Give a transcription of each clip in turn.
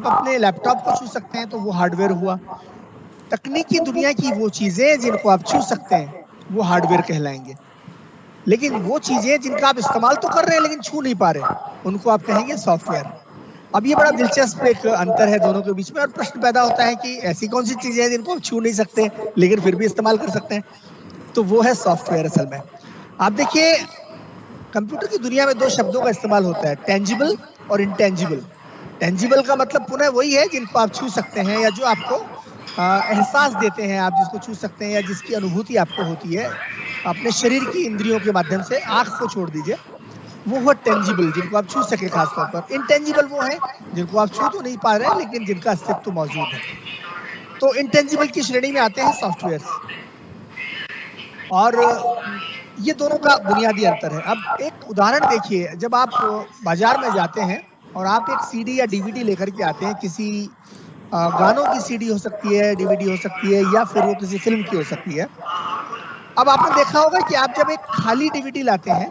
अपने लैपटॉप को छू सकते हैं तो वो हार्डवेयर हुआ। तकनीकी दुनिया की वो चीजें जिनको आप छू सकते हैं वो हार्डवेयर कहलाएंगे, लेकिन वो चीजें जिनका आप इस्तेमाल तो कर रहे हैं लेकिन छू नहीं पा रहे, उनको आप कहेंगे सॉफ्टवेयर। अब ये बड़ा दिलचस्प एक अंतर है दोनों के बीच में, और प्रश्न पैदा होता है कि ऐसी कौन सी चीजें हैं जिनको आप छू नहीं सकते लेकिन फिर भी इस्तेमाल कर सकते हैं, तो वो है सॉफ्टवेयर। असल में आप देखिए, कंप्यूटर की दुनिया में दो शब्दों का इस्तेमाल होता है, टेंजिबल और इंटेंजिबल। टेंजिबल का मतलब पुनः वही है जिनको आप छू सकते हैं या जो आपको एहसास देते हैं, आप जिसको छू सकते हैं या जिसकी अनुभूति आपको होती है अपने शरीर की इंद्रियों के माध्यम से। आंख को छोड़ दीजिए, वो हुआ टेंजिबल जिनको आप छू सके खासतौर पर। इनटेंजिबल वो है जिनको आप छू तो नहीं पा रहे लेकिन जिनका अस्तित्व मौजूद है। तो इनटेंजिबल की श्रेणी में आते हैं सॉफ्टवेयर, और ये दोनों का बुनियादी अंतर है। अब एक उदाहरण देखिए, जब आप बाजार में जाते हैं और आप एक सीडी या डीवीडी लेकर के आते हैं, किसी गानों की सीडी हो सकती है, डीवीडी हो सकती है, या फिर वो किसी फिल्म की हो सकती है। अब आपने देखा होगा कि आप जब एक खाली डीवीडी लाते हैं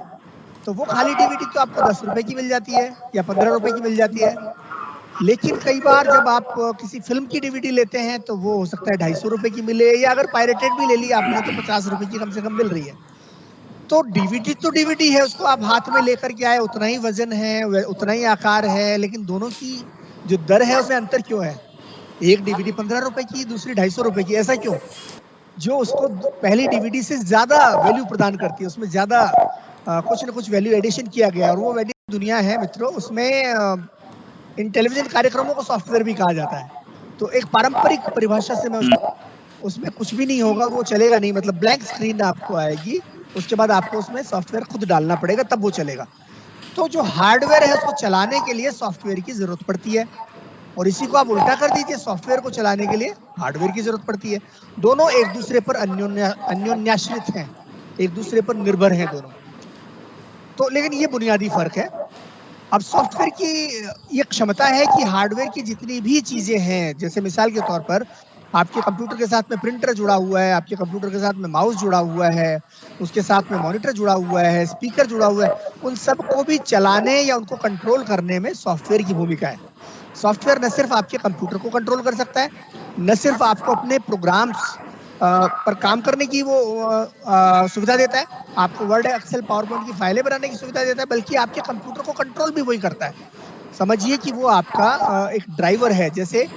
तो वो खाली डीवीडी तो आपको 10 रुपए की मिल जाती है या 15 रुपए की मिल जाती है, लेकिन कई बार जब आप किसी फिल्म की डीवीडी लेते हैं तो वो हो सकता है 250 रुपए की मिले, या अगर पायरेटेड भी ले ली आपने तो 50 रुपए की कम से कम मिल रही है। तो डीवीडी है, उसको आप हाथ में लेकर के आए, उतना ही वजन है, उतना ही आकार है, लेकिन दोनों की जो दर है उसमें अंतर क्यों है? एक डीवीडी 15 रुपए की, दूसरी 250 रुपए की, ऐसा क्यों? जो उसको पहली डीवीडी से ज्यादा वैल्यू प्रदान करती है, उसमें ज्यादा कुछ ना कुछ वैल्यू एडिशन किया गया, और वो वैल्यू दुनिया है मित्रों, उसमें इन टेलीविजन कार्यक्रमों को सॉफ्टवेयर भी कहा जाता है। तो एक पारंपरिक परिभाषा से मैं उसमें कुछ भी नहीं होगा, वो चलेगा नहीं, मतलब ब्लैंक स्क्रीन आपको आएगी, उसके बाद आपको उसमें सॉफ्टवेयर खुद डालना पड़ेगा तब वो चलेगा। तो जो हार्डवेयर है उसको चलाने के लिए सॉफ्टवेयर की जरूरत पड़ती है, और इसी को आप उल्टा कर दीजिए, सॉफ्टवेयर को चलाने के लिए हार्डवेयर की जरूरत पड़ती है। दोनों एक दूसरे पर अन्योन्याश्रित हैं, एक दूसरे पर निर्भर हैं दोनों। तो लेकिन ये बुनियादी फर्क है। अब सॉफ्टवेयर की ये क्षमता है कि हार्डवेयर की जितनी भी चीजें हैं, जैसे मिसाल के तौर पर आपके कंप्यूटर के साथ में प्रिंटर जुड़ा हुआ है, आपके कंप्यूटर के साथ में माउस जुड़ा हुआ है, उसके साथ में मॉनिटर जुड़ा हुआ है, स्पीकर जुड़ा हुआ है, उन सबको भी चलाने या उनको कंट्रोल करने में सॉफ्टवेयर की भूमिका है। सॉफ्टवेयर न सिर्फ आपके कंप्यूटर को कंट्रोल कर सकता है, न सिर्फ आपको अपने प्रोग्राम्स पर काम करने की वो सुविधा देता है, आपको वर्ड, एक्सेल, पावर पॉइंट की फाइलें बनाने की सुविधा देता है, बल्कि आपके कंप्यूटर को कंट्रोल भी वही करता है। समझिए कि वो आपका एक ड्राइवर है। जैसे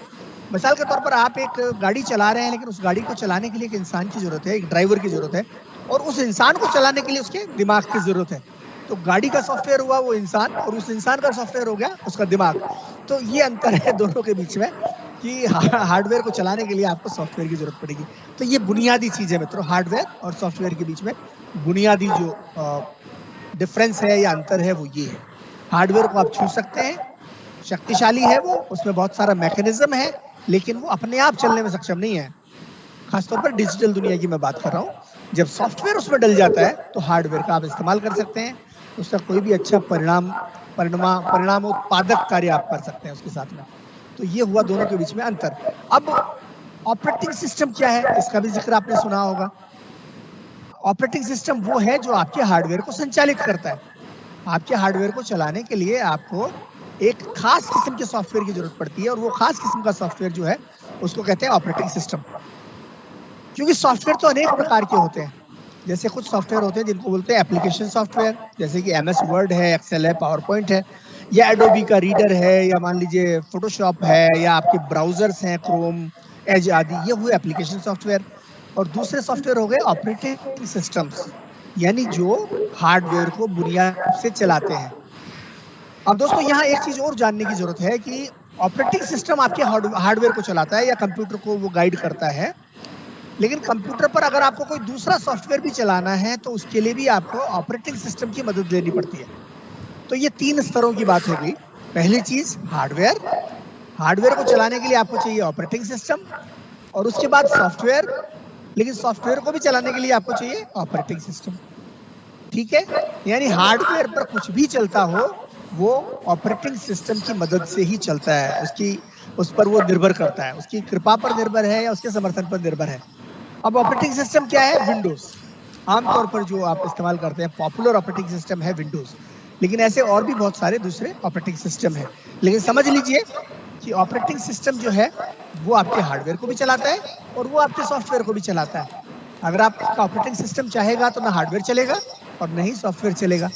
मिसाल के तौर पर आप एक गाड़ी चला रहे हैं, लेकिन उस गाड़ी को चलाने के लिए एक इंसान की जरूरत है, एक ड्राइवर की जरूरत है, और उस इंसान को चलाने के लिए उसके दिमाग की जरूरत है। तो गाड़ी का सॉफ्टवेयर हुआ वो इंसान, और उस इंसान का सॉफ्टवेयर हो गया उसका दिमाग। तो ये अंतर है दोनों के बीच में कि हार्डवेयर को चलाने के लिए आपको सॉफ्टवेयर की जरूरत पड़ेगी। तो ये बुनियादी चीज है मित्रों, हार्डवेयर और सॉफ्टवेयर के बीच में बुनियादी जो डिफरेंस है या अंतर है वो ये है। हार्डवेयर को आप छू सकते हैं, शक्तिशाली है वो, उसमें बहुत सारा मैकेनिज्म है, लेकिन वो अपने आप चलने में सक्षम नहीं है। खासतौर पर डिजिटल दुनिया की मैं बात कर रहा हूँ। जब सॉफ्टवेयर उसमें डल जाता है तो हार्डवेयर का आप इस्तेमाल कर सकते हैं, उसका कोई भी अच्छा परिणाम उत्पादक कार्य आप कर सकते हैं उसके साथ में। तो ये हुआ दोनों के बीच में अंतर। अब ऑपरेटिंग सिस्टम क्या है, इसका भी जिक्र आपने सुना होगा। ऑपरेटिंग सिस्टम वो है जो आपके हार्डवेयर को संचालित करता है। आपके हार्डवेयर को चलाने के लिए आपको एक खास किस्म के सॉफ्टवेयर की जरूरत पड़ती है, और वो खास किस्म का सॉफ्टवेयर जो है उसको कहते हैं ऑपरेटिंग सिस्टम। क्योंकि सॉफ्टवेयर तो अनेक प्रकार के होते हैं। जैसे कुछ सॉफ्टवेयर होते हैं जिनको बोलते हैं एप्लीकेशन सॉफ्टवेयर, जैसे कि MS वर्ड है, एक्सेल है, पावर पॉइंट है, या एडोबी का रीडर है, या मान लीजिए फोटोशॉप है, या आपके ब्राउजर्स हैं, क्रोम, एज आदि, ये हुए एप्लीकेशन सॉफ्टवेयर। और दूसरे सॉफ्टवेयर हो गए ऑपरेटिंग सिस्टम्स, यानी जो हार्डवेयर को बुनियाद से चलाते हैं। अब दोस्तों यहाँ एक चीज और जानने की जरूरत है कि ऑपरेटिंग सिस्टम आपके हार्डवेयर को चलाता है या कंप्यूटर को वो गाइड करता है, लेकिन कंप्यूटर पर अगर आपको कोई दूसरा सॉफ्टवेयर भी चलाना है तो उसके लिए भी आपको ऑपरेटिंग सिस्टम की मदद लेनी पड़ती है। तो ये 3 स्तरों की बात हो गई। पहली चीज हार्डवेयर, हार्डवेयर को चलाने के लिए आपको चाहिए ऑपरेटिंग सिस्टम, और उसके बाद सॉफ्टवेयर, लेकिन सॉफ्टवेयर को भी चलाने के लिए आपको चाहिए ऑपरेटिंग सिस्टम। ठीक है, यानी हार्डवेयर पर कुछ भी चलता हो वो ऑपरेटिंग सिस्टम की मदद से ही चलता है, उस पर वो निर्भर करता है, उसकी कृपा पर निर्भर है या उसके समर्थन पर निर्भर है। अब ऑपरेटिंग सिस्टम क्या है? विंडोज। आमतौर पर जो आप इस्तेमाल करते हैं पॉपुलर ऑपरेटिंग सिस्टम है विंडोज, लेकिन ऐसे और भी बहुत सारे दूसरे ऑपरेटिंग सिस्टम है। लेकिन समझ लीजिए कि ऑपरेटिंग सिस्टम जो है वो आपके हार्डवेयर को भी चलाता है और वो आपके सॉफ्टवेयर को भी चलाता है। अगर आपका ऑपरेटिंग सिस्टम चाहेगा तो ना हार्डवेयर चलेगा और ना ही सॉफ्टवेयर चलेगा।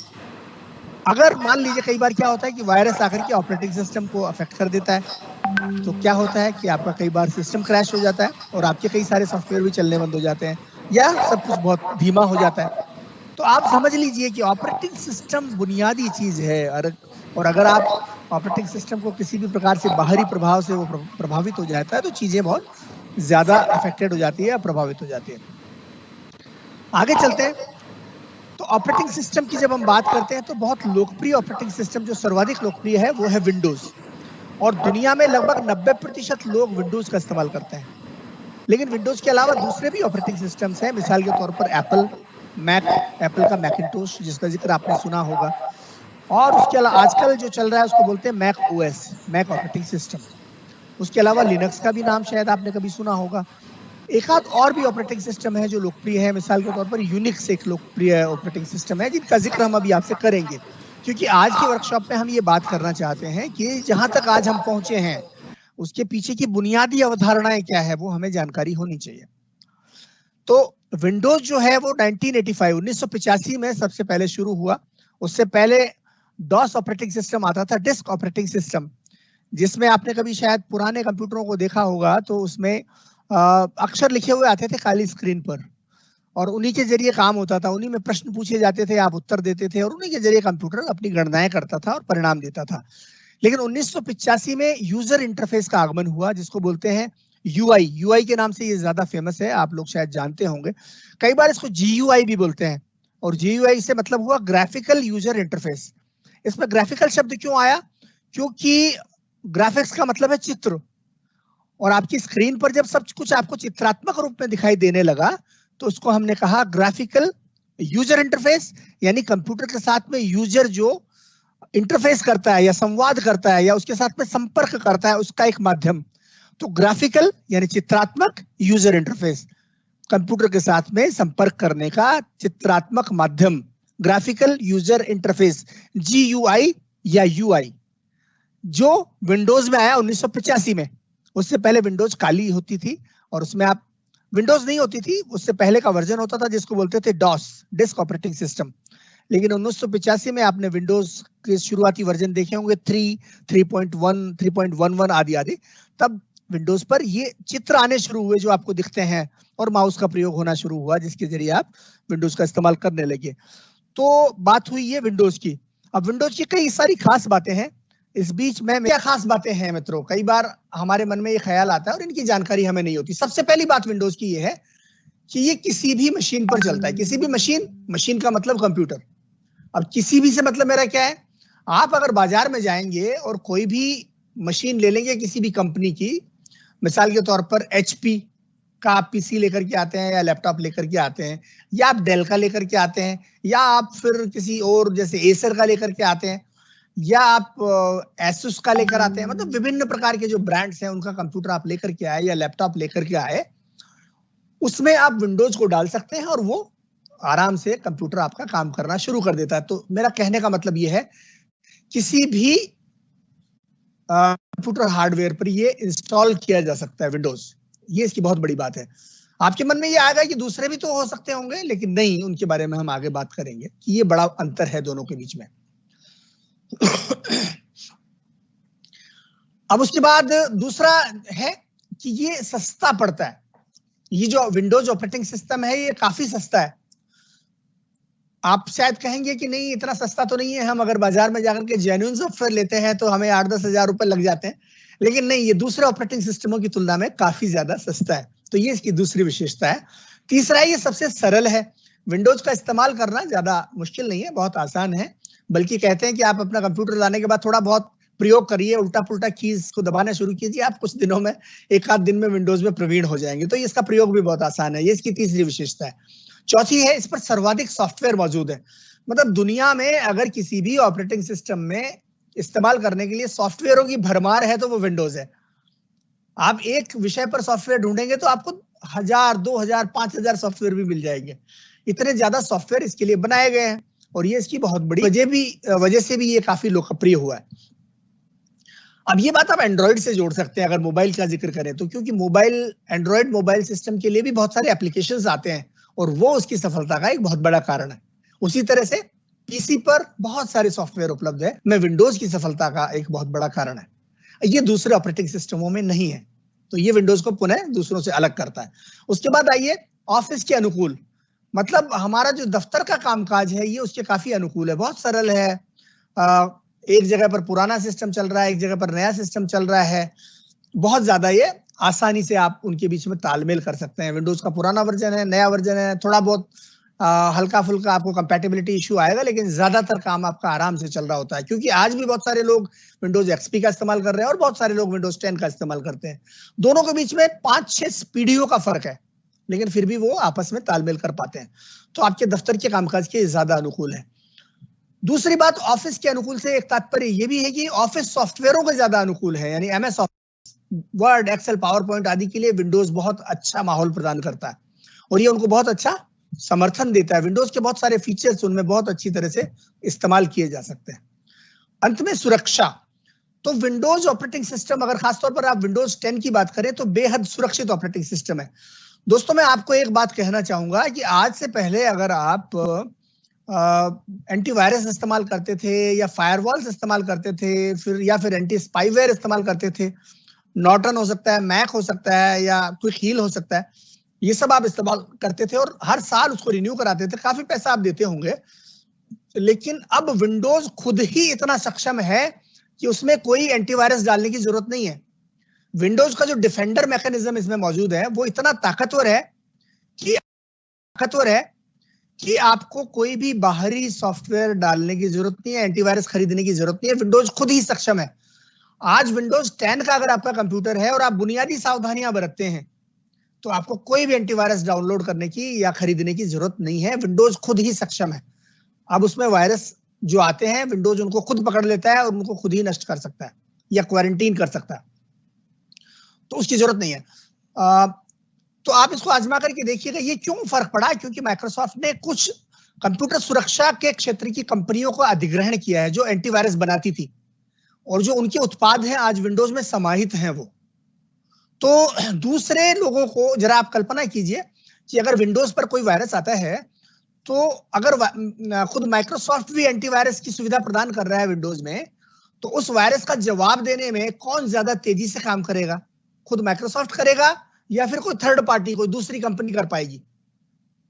अगर मान लीजिए कई बार क्या होता है कि वायरस आकर के ऑपरेटिंग सिस्टम को अफेक्ट कर देता है, तो क्या होता है कि आपका कई बार सिस्टम क्रैश हो जाता है और आपके कई सारे सॉफ्टवेयर भी चलने बंद हो जाते हैं या सब कुछ बहुत धीमा हो जाता है। तो आप समझ लीजिए कि ऑपरेटिंग सिस्टम बुनियादी चीज है। और अगर आप ऑपरेटिंग सिस्टम को किसी भी प्रकार से बाहरी प्रभाव से वो प्रभावित हो जाता है तो चीजें बहुत ज्यादा अफेक्टेड हो जाती है या प्रभावित हो जाती है। आगे चलते हैं। तो ऑपरेटिंग सिस्टम की जब हम बात करते हैं तो बहुत लोकप्रिय ऑपरेटिंग सिस्टम जो सर्वाधिक लोकप्रिय है वो है विंडोज। और दुनिया में लगभग 90% लोग विंडोज का इस्तेमाल करते हैं। लेकिन विंडोज के अलावा दूसरे भी ऑपरेटिंग सिस्टम्स हैं, मिसाल के तौर पर एप्पल मैक, एप्पल का मैकिंटोश जिसका जिक्र आपने सुना होगा, और उसके अलावा आजकल जो चल रहा है उसको बोलते हैं Mac OS, Mac operating system. उसके अलावा लिनक्स का भी नाम शायद आपने कभी सुना होगा। एक आध और भी ऑपरेटिंग सिस्टम है जो लोकप्रिय है, मिसाल के तौर पर यूनिक्स एक लोकप्रिय ऑपरेटिंग सिस्टम है जिनका जिक्र हम अभी आपसे करेंगे, क्योंकि आज के वर्कशॉप में हम ये बात करना चाहते हैं कि जहां तक आज हम पहुंचे हैं उसके पीछे की बुनियादी अवधारणाएं क्या है वो हमें जानकारी होनी चाहिए। तो विंडोज जो है वो 1985 में सबसे पहले शुरू हुआ। उससे पहले डॉस ऑपरेटिंग सिस्टम आता था, डिस्क ऑपरेटिंग सिस्टम, जिसमें आपने कभी शायद पुराने कंप्यूटरों को देखा होगा तो उसमें अक्षर लिखे हुए आते थे काली स्क्रीन पर और उन्हीं के जरिए काम होता था, उन्हीं में प्रश्न पूछे जाते थे, आप उत्तर देते थे और उन्हीं के जरिए कंप्यूटर अपनी गणनाएं करता था और परिणाम देता था। लेकिन 1985 में यूजर इंटरफेस का आगमन हुआ जिसको बोलते हैं यूआई। यूआई के नाम से ये ज्यादा फेमस है, आप लोग शायद जानते होंगे। कई बार इसको जीयूआई भी बोलते हैं और जीयूआई से मतलब हुआ ग्राफिकल यूजर इंटरफेस। इसमें ग्राफिकल शब्द क्यों आया? क्योंकि ग्राफिक्स का मतलब है चित्र, और आपकी स्क्रीन पर जब सब कुछ आपको चित्रात्मक रूप में दिखाई देने लगा तो उसको हमने कहा ग्राफिकल यूजर इंटरफेस, यानी कंप्यूटर के साथ में यूजर जो इंटरफेस करता है या संवाद करता है या उसके साथ में संपर्क करता है उसका एक माध्यम। तो ग्राफिकल यानी चित्रात्मक, यूजर इंटरफेस कंप्यूटर के साथ में संपर्क करने का चित्रात्मक माध्यम, ग्राफिकल यूजर इंटरफेस, जीयूआई या यूआई, जो विंडोज में आया 1985 में। उससे पहले विंडोज काली होती थी और उसमें आप विंडोज नहीं होती थी, उससे पहले का वर्जन होता था जिसको बोलते थे डॉस, डिस्क ऑपरेटिंग सिस्टम। लेकिन 1985 में आपने विंडोज के शुरुआती वर्जन देखे होंगे, 3, 3.1, 3.11 आदि आदि। तब विंडोज पर ये चित्र आने शुरू हुए जो आपको दिखते हैं और माउस का प्रयोग होना शुरू हुआ जिसके जरिए आप विंडोज का इस्तेमाल करने लगे। तो बात हुई ये विंडोज की। अब विंडोज की कई सारी खास बातें हैं। इस बीच में क्या खास बातें हैं मित्रों, कई बार हमारे मन में ये ख्याल आता है और इनकी जानकारी हमें नहीं होती। सबसे पहली बात विंडोज की ये है कि ये किसी भी मशीन पर चलता है, किसी भी मशीन, मशीन का मतलब कंप्यूटर। अब किसी भी से मतलब मेरा क्या है, आप अगर बाजार में जाएंगे और कोई भी मशीन ले लेंगे किसी भी कंपनी की, मिसाल के तौर पर एचपी का आप पीसी लेकर के आते हैं या लैपटॉप लेकर के आते हैं, या आप डेल का लेकर के आते हैं, या आप फिर किसी और जैसे एसर का लेकर के आते हैं, या आप एसुस का लेकर आते हैं, मतलब विभिन्न प्रकार के जो ब्रांड्स हैं उनका कंप्यूटर आप लेकर के आए या लैपटॉप लेकर के आए, उसमें आप विंडोज को डाल सकते हैं और वो आराम से कंप्यूटर आपका काम करना शुरू कर देता है। तो मेरा कहने का मतलब ये है किसी भी कंप्यूटर हार्डवेयर पर ये इंस्टॉल किया जा सकता है विंडोज। ये इसकी बहुत बड़ी बात है। आपके मन में ये आएगा कि दूसरे भी तो हो सकते होंगे, लेकिन नहीं, उनके बारे में हम आगे बात करेंगे कि ये बड़ा अंतर है दोनों के बीच में। अब उसके बाद दूसरा है कि ये सस्ता पड़ता है। ये जो विंडोज ऑपरेटिंग सिस्टम है ये काफी सस्ता है। आप शायद कहेंगे कि नहीं इतना सस्ता तो नहीं है, हम अगर बाजार में जाकर के जेन्युइन सॉफ्टवेयर लेते हैं तो हमें 8-10 हजार रुपए लग जाते हैं। लेकिन नहीं, ये दूसरे ऑपरेटिंग सिस्टमों की तुलना में काफी ज्यादा सस्ता है। तो ये इसकी दूसरी विशेषता है। तीसरा है ये सबसे सरल है। विंडोज का इस्तेमाल करना ज्यादा मुश्किल नहीं है, बहुत आसान है। बल्कि कहते हैं कि आप अपना कंप्यूटर लाने के बाद थोड़ा बहुत प्रयोग करिए, उल्टा पुल्टा कीज को दबाना शुरू कीजिए, आप कुछ दिनों में, एक आध दिन में विंडोज में प्रवीण हो जाएंगे। तो इसका प्रयोग भी बहुत आसान है। ये इसकी तीसरी विशेषता है। चौथी है इस पर सर्वाधिक सॉफ्टवेयर मौजूद है। मतलब दुनिया में अगर किसी भी ऑपरेटिंग सिस्टम में इस्तेमाल करने के लिए सॉफ्टवेयरों की भरमार है तो वो विंडोज है। आप एक विषय पर सॉफ्टवेयर ढूंढेंगे तो आपको 1000, 2000, 5000 सॉफ्टवेयर भी मिल जाएंगे। इतने ज्यादा सॉफ्टवेयर इसके लिए बनाए गए हैं और ये इसकी बहुत बड़ी वजह से भी ये काफी लोकप्रिय हुआ है। अब ये बात आप एंड्रॉइड से जोड़ सकते हैं अगर मोबाइल का जिक्र करें तो, क्योंकि एंड्रॉइड मोबाइल सिस्टम के लिए भी बहुत सारे एप्लीकेशंस आते हैं और वो उसकी सफलता का एक बहुत बड़ा कारण है। उसी तरह से पीसी पर बहुत सारे सॉफ्टवेयर उपलब्ध है, में विंडोज की सफलता का एक बहुत बड़ा कारण है। ये दूसरे ऑपरेटिंग सिस्टमों में नहीं है, तो ये विंडोज को पुनः दूसरों से अलग करता है। उसके बाद आइए ऑफिस के अनुकूल, मतलब हमारा जो दफ्तर का कामकाज है ये उसके काफी अनुकूल है, बहुत सरल है। एक जगह पर पुराना सिस्टम चल रहा है, एक जगह पर नया सिस्टम चल रहा है, बहुत ज्यादा ये आसानी से आप उनके बीच में तालमेल कर सकते हैं। विंडोज का पुराना वर्जन है, नया वर्जन है, थोड़ा बहुत हल्का फुल्का आपको कंपैटिबिलिटी इशू आएगा, लेकिन ज्यादातर काम आपका आराम से चल रहा होता है, क्योंकि आज भी बहुत सारे लोग विंडोज एक्सपी का इस्तेमाल कर रहे हैं और बहुत सारे लोग विंडोज 10 का इस्तेमाल करते हैं। दोनों के बीच में 5-6 पीढ़ियों का फर्क है, लेकिन फिर भी वो आपस में तालमेल कर पाते हैं, तो आपके दफ्तर के कामकाज के ज्यादा अनुकूल है। दूसरी बात, ऑफिस के अनुकूल से एक तात्पर्य ये भी है कि ऑफिस सॉफ्टवेयरों के ज्यादा अनुकूल है, यानी MS Office, Word, Excel, PowerPoint आदि के लिए विंडोज बहुत अच्छा माहौल प्रदान करता है और ये उनको बहुत अच्छा समर्थन देता है। विंडोज के बहुत सारे फीचर्स उनमें बहुत अच्छी तरह से इस्तेमाल किए जा सकते हैं। अंत में सुरक्षा, तो विंडोज ऑपरेटिंग सिस्टम, अगर खासतौर पर आप विंडोज 10 की बात करें तो बेहद सुरक्षित ऑपरेटिंग सिस्टम है। दोस्तों मैं आपको एक बात कहना चाहूंगा कि आज से पहले अगर आप एंटीवायरस इस्तेमाल करते थे या फायरवॉल्स इस्तेमाल करते थे, फिर एंटी स्पाईवेयर इस्तेमाल करते थे, नॉर्टन हो सकता है, मैक हो सकता है या क्विक हील हो सकता है, ये सब आप इस्तेमाल करते थे और हर साल उसको रिन्यू कराते थे, काफी पैसा आप देते होंगे। लेकिन अब विंडोज खुद ही इतना सक्षम है कि उसमें कोई एंटीवायरस डालने की जरूरत नहीं है। विंडोज का जो डिफेंडर मैकेनिज्म इसमें मौजूद है वो इतना ताकतवर है कि आपको कोई भी बाहरी सॉफ्टवेयर डालने की जरूरत नहीं है, एंटीवायरस खरीदने की जरूरत नहीं है, विंडोज खुद ही सक्षम है। आज विंडोज 10 का अगर आपका कंप्यूटर है और आप बुनियादी सावधानियां बरतते हैं तो आपको कोई भी एंटीवायरस डाउनलोड करने की या खरीदने की जरूरत नहीं है, विंडोज खुद ही सक्षम है। अब उसमें वायरस जो आते हैं विंडोज उनको खुद पकड़ लेता है और उनको खुद ही नष्ट कर सकता है या क्वारंटीन कर सकता है, तो उसकी जरूरत नहीं है। तो आप इसको आजमा करके देखिएगा ये क्यों फर्क पड़ा, क्योंकि माइक्रोसॉफ्ट ने कुछ कंप्यूटर सुरक्षा के क्षेत्र की कंपनियों को अधिग्रहण किया है जो एंटीवायरस बनाती थी और जो उनके उत्पाद हैं आज विंडोज में समाहित हैं वो। तो दूसरे लोगों को जरा आप कल्पना कीजिए कि अगर विंडोज पर कोई वायरस आता है तो अगर खुद माइक्रोसॉफ्ट भी एंटीवायरस की सुविधा प्रदान कर रहा है विंडोज में, तो उस वायरस का जवाब देने में कौन ज्यादा तेजी से काम करेगा, खुद माइक्रोसॉफ्ट करेगा या फिर कोई थर्ड पार्टी, कोई दूसरी कंपनी कर पाएगी?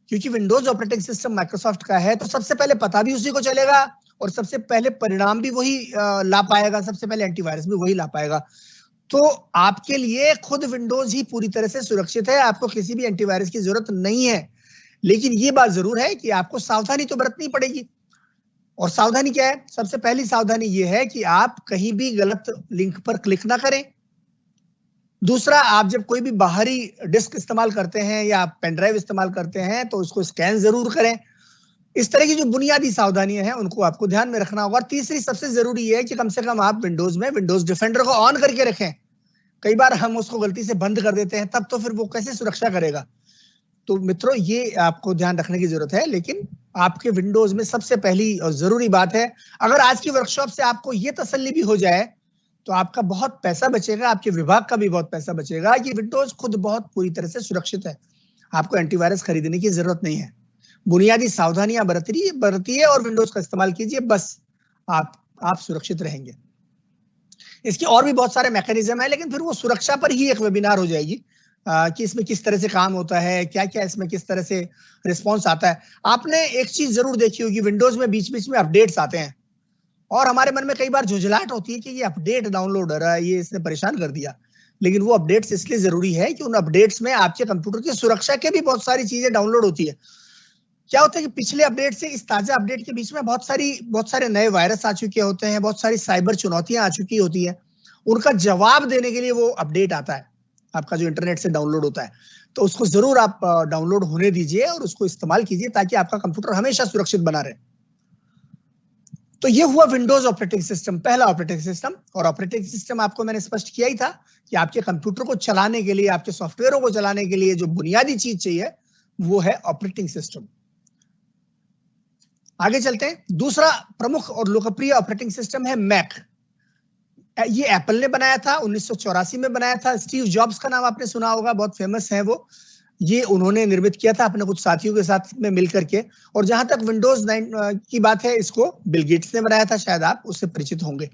क्योंकि विंडोज ऑपरेटिंग सिस्टम माइक्रोसॉफ्ट का है तो सबसे पहले पता भी उसी को चलेगा और सबसे पहले परिणाम भी वही ला पाएगा, सबसे पहले एंटीवायरस भी वही ला पाएगा। तो आपके लिए खुद विंडोज ही पूरी तरह से सुरक्षित है, आपको किसी भी एंटीवायरस की जरूरत नहीं है। लेकिन ये बात जरूर है कि आपको सावधानी तो बरतनी पड़ेगी। और सावधानी क्या है? सबसे पहली सावधानी ये है कि आप कहीं भी गलत लिंक पर क्लिक ना करें। दूसरा, आप जब कोई भी बाहरी डिस्क इस्तेमाल करते हैं या पेन ड्राइव इस्तेमाल करते हैं तो उसको स्कैन जरूर करें। इस तरह की जो बुनियादी सावधानियां हैं उनको आपको ध्यान में रखना होगा। और तीसरी सबसे जरूरी है कि कम से कम आप विंडोज में विंडोज डिफेंडर को ऑन करके रखें। कई बार हम उसको गलती से बंद कर देते हैं, तब तो फिर वो कैसे सुरक्षा करेगा? तो मित्रों ये आपको ध्यान रखने की जरूरत है। लेकिन आपके विंडोज में सबसे पहली और जरूरी बात है, अगर आज की वर्कशॉप से आपको ये तसल्ली भी हो जाए तो आपका बहुत पैसा बचेगा, आपके विभाग का भी बहुत पैसा बचेगा कि विंडोज खुद बहुत पूरी तरह से सुरक्षित है, आपको एंटीवायरस खरीदने की जरूरत नहीं है। बुनियादी सावधानियां बरतिए और विंडोज का इस्तेमाल कीजिए, बस आप सुरक्षित रहेंगे। इसके और भी बहुत सारे मैकेनिज्म है, लेकिन फिर वो सुरक्षा पर ही एक वेबिनार हो जाएगी कि इसमें किस तरह से काम होता है, क्या क्या इसमें किस तरह से रिस्पॉन्स आता है। आपने एक चीज जरूर देखी होगी, विंडोज में बीच बीच में अपडेट्स आते हैं और हमारे मन में कई बार झुंझलाहट होती है कि ये अपडेट डाउनलोड हो रहा है, ये इसने परेशान कर दिया। लेकिन वो अपडेट्स इसलिए जरूरी है कि उन अपडेट्स में आपके कंप्यूटर की सुरक्षा के भी बहुत सारी चीजें डाउनलोड होती है। क्या होता है कि पिछले अपडेट से इस ताजा अपडेट के बीच में बहुत सारे नए वायरस आ चुके होते हैं, बहुत सारी साइबर चुनौतियां आ चुकी होती है, उनका जवाब देने के लिए वो अपडेट आता है आपका जो इंटरनेट से डाउनलोड होता है। तो उसको जरूर आप डाउनलोड होने दीजिए और उसको इस्तेमाल कीजिए ताकि आपका कंप्यूटर हमेशा सुरक्षित बना रहे। तो ये हुआ विंडोज ऑपरेटिंग सिस्टम, पहला ऑपरेटिंग सिस्टम। और ऑपरेटिंग सिस्टम आपको मैंने स्पष्ट किया ही था कि आपके कंप्यूटर को चलाने के लिए, आपके सॉफ्टवेयरों को चलाने के लिए जो बुनियादी चीज चाहिए वो है ऑपरेटिंग सिस्टम। आगे चलते हैं। दूसरा प्रमुख और लोकप्रिय ऑपरेटिंग सिस्टम है मैक। ये एप्पल ने बनाया था, 1984 में बनाया था। स्टीव जॉब्स का नाम आपने सुना होगा, बहुत फेमस है वो। ये उन्होंने निर्मित किया था अपने कुछ साथियों के साथ में मिलकर के। और जहां तक विंडोज 9 की बात है, इसको बिल गेट्स ने बनाया था, शायद आप उससे परिचित होंगे।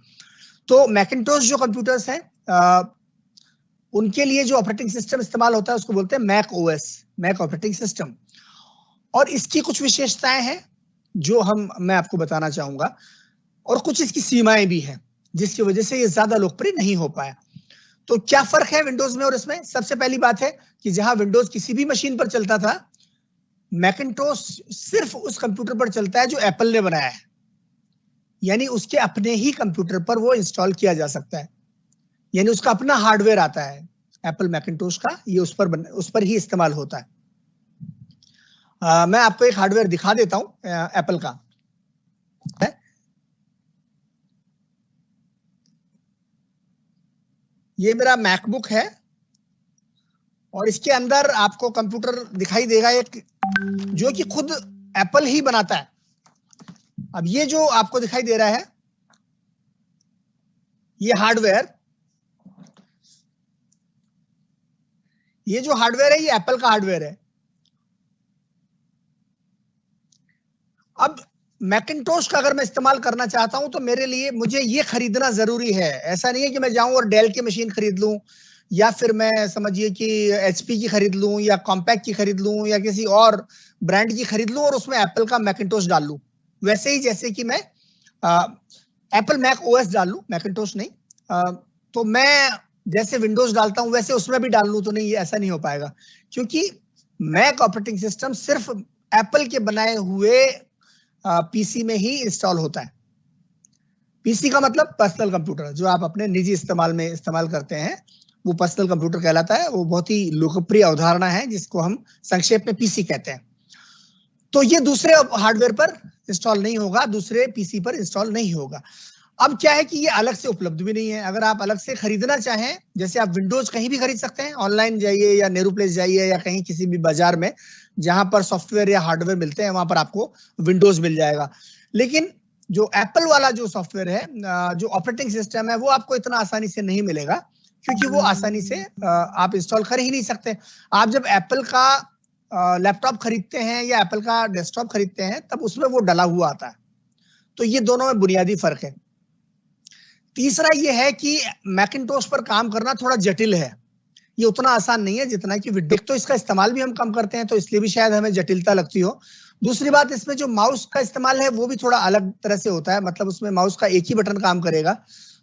तो मैकिन्टोश जो कंप्यूटर्स हैं, उनके लिए जो ऑपरेटिंग सिस्टम इस्तेमाल होता है उसको बोलते हैं Mac OS, Mac operating system. और इसकी कुछ विशेषताएं हैं जो मैं आपको बताना चाहूंगा, और कुछ इसकी सीमाएं भी हैं जिसकी वजह से ये ज्यादा लोकप्रिय नहीं हो पाया। तो क्या फर्क है विंडोज में और इसमें? सबसे पहली बात है कि जहां विंडोज किसी भी मशीन पर चलता था, मैकिन्टोश सिर्फ उस कंप्यूटर पर चलता है जो एप्पल ने बनाया है, यानी उसके अपने ही कंप्यूटर पर वो इंस्टॉल किया जा सकता है, यानी उसका अपना हार्डवेयर आता है एप्पल मैकिन्टोश का, ये उस पर ही इस्तेमाल होता है। मैं आपको एक हार्डवेयर दिखा देता हूं एप्पल का। ये मेरा मैकबुक है और इसके अंदर आपको कंप्यूटर दिखाई देगा एक, जो कि खुद एप्पल ही बनाता है। अब ये जो आपको दिखाई दे रहा है, ये हार्डवेयर, ये जो हार्डवेयर है ये एप्पल का हार्डवेयर है। अब मैकिन्टोश का अगर मैं इस्तेमाल करना चाहता हूं तो मेरे लिए मुझे ये खरीदना जरूरी है। ऐसा नहीं है कि मैं जाऊं और डेल की मशीन खरीद लूं, या फिर मैं समझिए कि एचपी की खरीद लूं, या कॉम्पैक्ट की खरीद लूं, या किसी और ब्रांड की खरीद लूं और उसमें एप्पल का मैकिन्टोश डाल लूं। वैसे ही जैसे कि मैं एप्पल मैक ओएस डाल लूं, मैकिन्टोश नहीं। तो मैं जैसे विंडोज डालता हूं वैसे उसमें भी डाल लूं तो नहीं, ऐसा नहीं हो पाएगा, क्योंकि मैक ऑपरेटिंग सिस्टम सिर्फ एप्पल के बनाए हुए पीसी में ही इंस्टॉल होता है। पीसी का मतलब पर्सनल कंप्यूटर, जो आप अपने निजी इस्तेमाल में इस्तेमाल करते हैं, वो पर्सनल कंप्यूटर कहलाता है। वो बहुत ही लोकप्रिय अवधारणा है जिसको हम संक्षेप में पीसी कहते हैं। तो ये दूसरे हार्डवेयर पर इंस्टॉल नहीं होगा, दूसरे पीसी पर इंस्टॉल नहीं होगा। अब क्या है कि ये अलग से उपलब्ध भी नहीं है। अगर आप अलग से खरीदना चाहें, जैसे आप विंडोज कहीं भी खरीद सकते हैं, ऑनलाइन जाइए या नेहरू प्लेस जाइए या कहीं किसी भी बाजार में जहां पर सॉफ्टवेयर या हार्डवेयर मिलते हैं, वहां पर आपको विंडोज मिल जाएगा। लेकिन जो एप्पल वाला जो सॉफ्टवेयर है, जो ऑपरेटिंग सिस्टम है, वो आपको इतना आसानी से नहीं मिलेगा, क्योंकि वो आसानी से आप इंस्टॉल कर ही नहीं सकते। आप जब एप्पल का लैपटॉप खरीदते हैं या एप्पल का डेस्कटॉप खरीदते हैं, तब उसमें वो डला हुआ आता है। तो ये दोनों में बुनियादी फर्क है। तीसरा ये है कि मैकिन्टोश पर काम करना थोड़ा जटिल है, ये उतना आसान नहीं है जितना कि विंडोज। तो इसका इस्तेमाल भी हम कम करते हैं, तो इसलिए भी शायद हमें जटिलता लगती हो। दूसरी बात, इसमें जो माउस का इस्तेमाल है वो भी थोड़ा अलग तरह से होता है। मतलब उसमें माउस का एक ही बटन काम करेगा,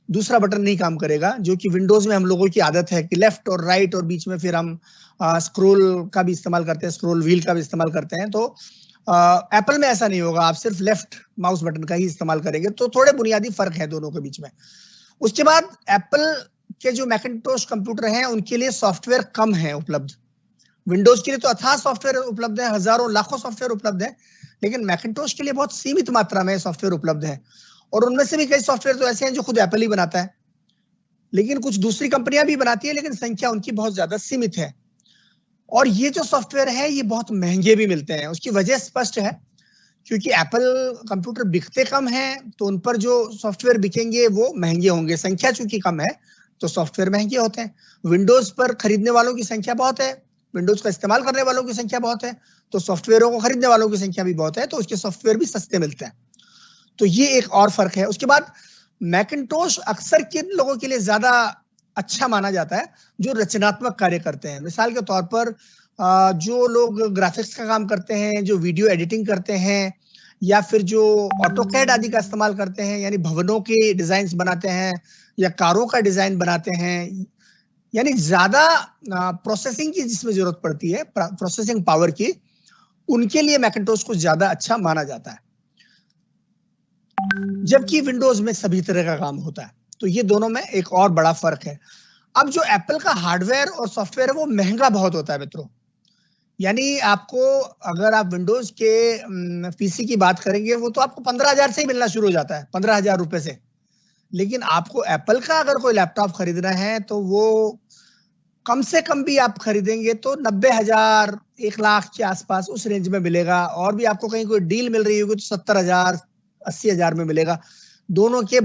दूसरा बटन नहीं काम करेगा, जो कि विंडोज में हम लोगों की आदत है कि लेफ्ट और राइट, और बीच में फिर हम स्क्रोल का भी इस्तेमाल करते हैं, स्क्रोल व्हील का भी इस्तेमाल करते हैं। तो एप्पल में ऐसा नहीं होगा, आप सिर्फ लेफ्ट माउस बटन का ही इस्तेमाल करेंगे। तो थोड़े बुनियादी फर्क है दोनों के बीच में। उसके बाद एप्पल के जो मैकिन्टोश कंप्यूटर हैं उनके लिए सॉफ्टवेयर कम है उपलब्ध। विंडोज के लिए तो अथाह सॉफ्टवेयर उपलब्ध है, हजारों लाखों सॉफ्टवेयर उपलब्ध है, लेकिन मैकिन्टोश के लिए बहुत सीमित मात्रा में सॉफ्टवेयर उपलब्ध है। और उनमें से भी कई सॉफ्टवेयर तो ऐसे हैं जो खुद एप्पल ही बनाता है, लेकिन कुछ दूसरी कंपनियां भी बनाती है, लेकिन संख्या उनकी बहुत ज्यादा सीमित है। और ये जो सॉफ्टवेयर है ये बहुत महंगे भी मिलते हैं। उसकी वजह स्पष्ट है, क्योंकि एप्पल कंप्यूटर बिकते कम हैं, तो उन पर जो सॉफ्टवेयर बिकेंगे वो महंगे होंगे। संख्या चूंकि कम है तो सॉफ्टवेयर महंगे होते हैं। विंडोज पर खरीदने वालों की संख्या बहुत है, विंडोज का इस्तेमाल करने वालों की संख्या बहुत है, तो सॉफ्टवेयरों को खरीदने वालों की संख्या भी बहुत है, तो उसके सॉफ्टवेयर भी सस्ते मिलते हैं। तो ये एक और फर्क है। उसके बाद मैकिन्टोश अक्सर किन लोगों के लिए ज्यादा अच्छा माना जाता है, जो रचनात्मक कार्य करते हैं। मिसाल के तौर पर जो लोग ग्राफिक्स का काम करते हैं, जो वीडियो एडिटिंग करते हैं, या फिर जो ऑटोकैड आदि का इस्तेमाल करते हैं, यानी भवनों के डिजाइन बनाते हैं या कारों का डिजाइन बनाते हैं, यानी ज्यादा प्रोसेसिंग की जिसमें जरूरत पड़ती है, प्रोसेसिंग पावर की, उनके लिए मैकिन्टोश को ज्यादा अच्छा माना जाता है, जबकि विंडोज में सभी तरह का काम होता है। तो ये दोनों में एक और बड़ा फर्क है। अब जो एप्पल का हार्डवेयर और सॉफ्टवेयर है वो महंगा बहुत होता है मित्रों। यानी आपको, अगर आप विंडोज के पीसी की बात करेंगे, वो तो आपको 15,000 से ही मिलना शुरू हो जाता है, 15,000 रुपए से। लेकिन आपको एप्पल का अगर कोई लैपटॉप खरीदना है तो वो कम से कम भी आप खरीदेंगे तो 90,000, 1,00,000 के आसपास उस रेंज में मिलेगा। और भी आपको कहीं कोई डील मिल रही होगी तो 70,000, 80,000 में मिलेगा। दोनों के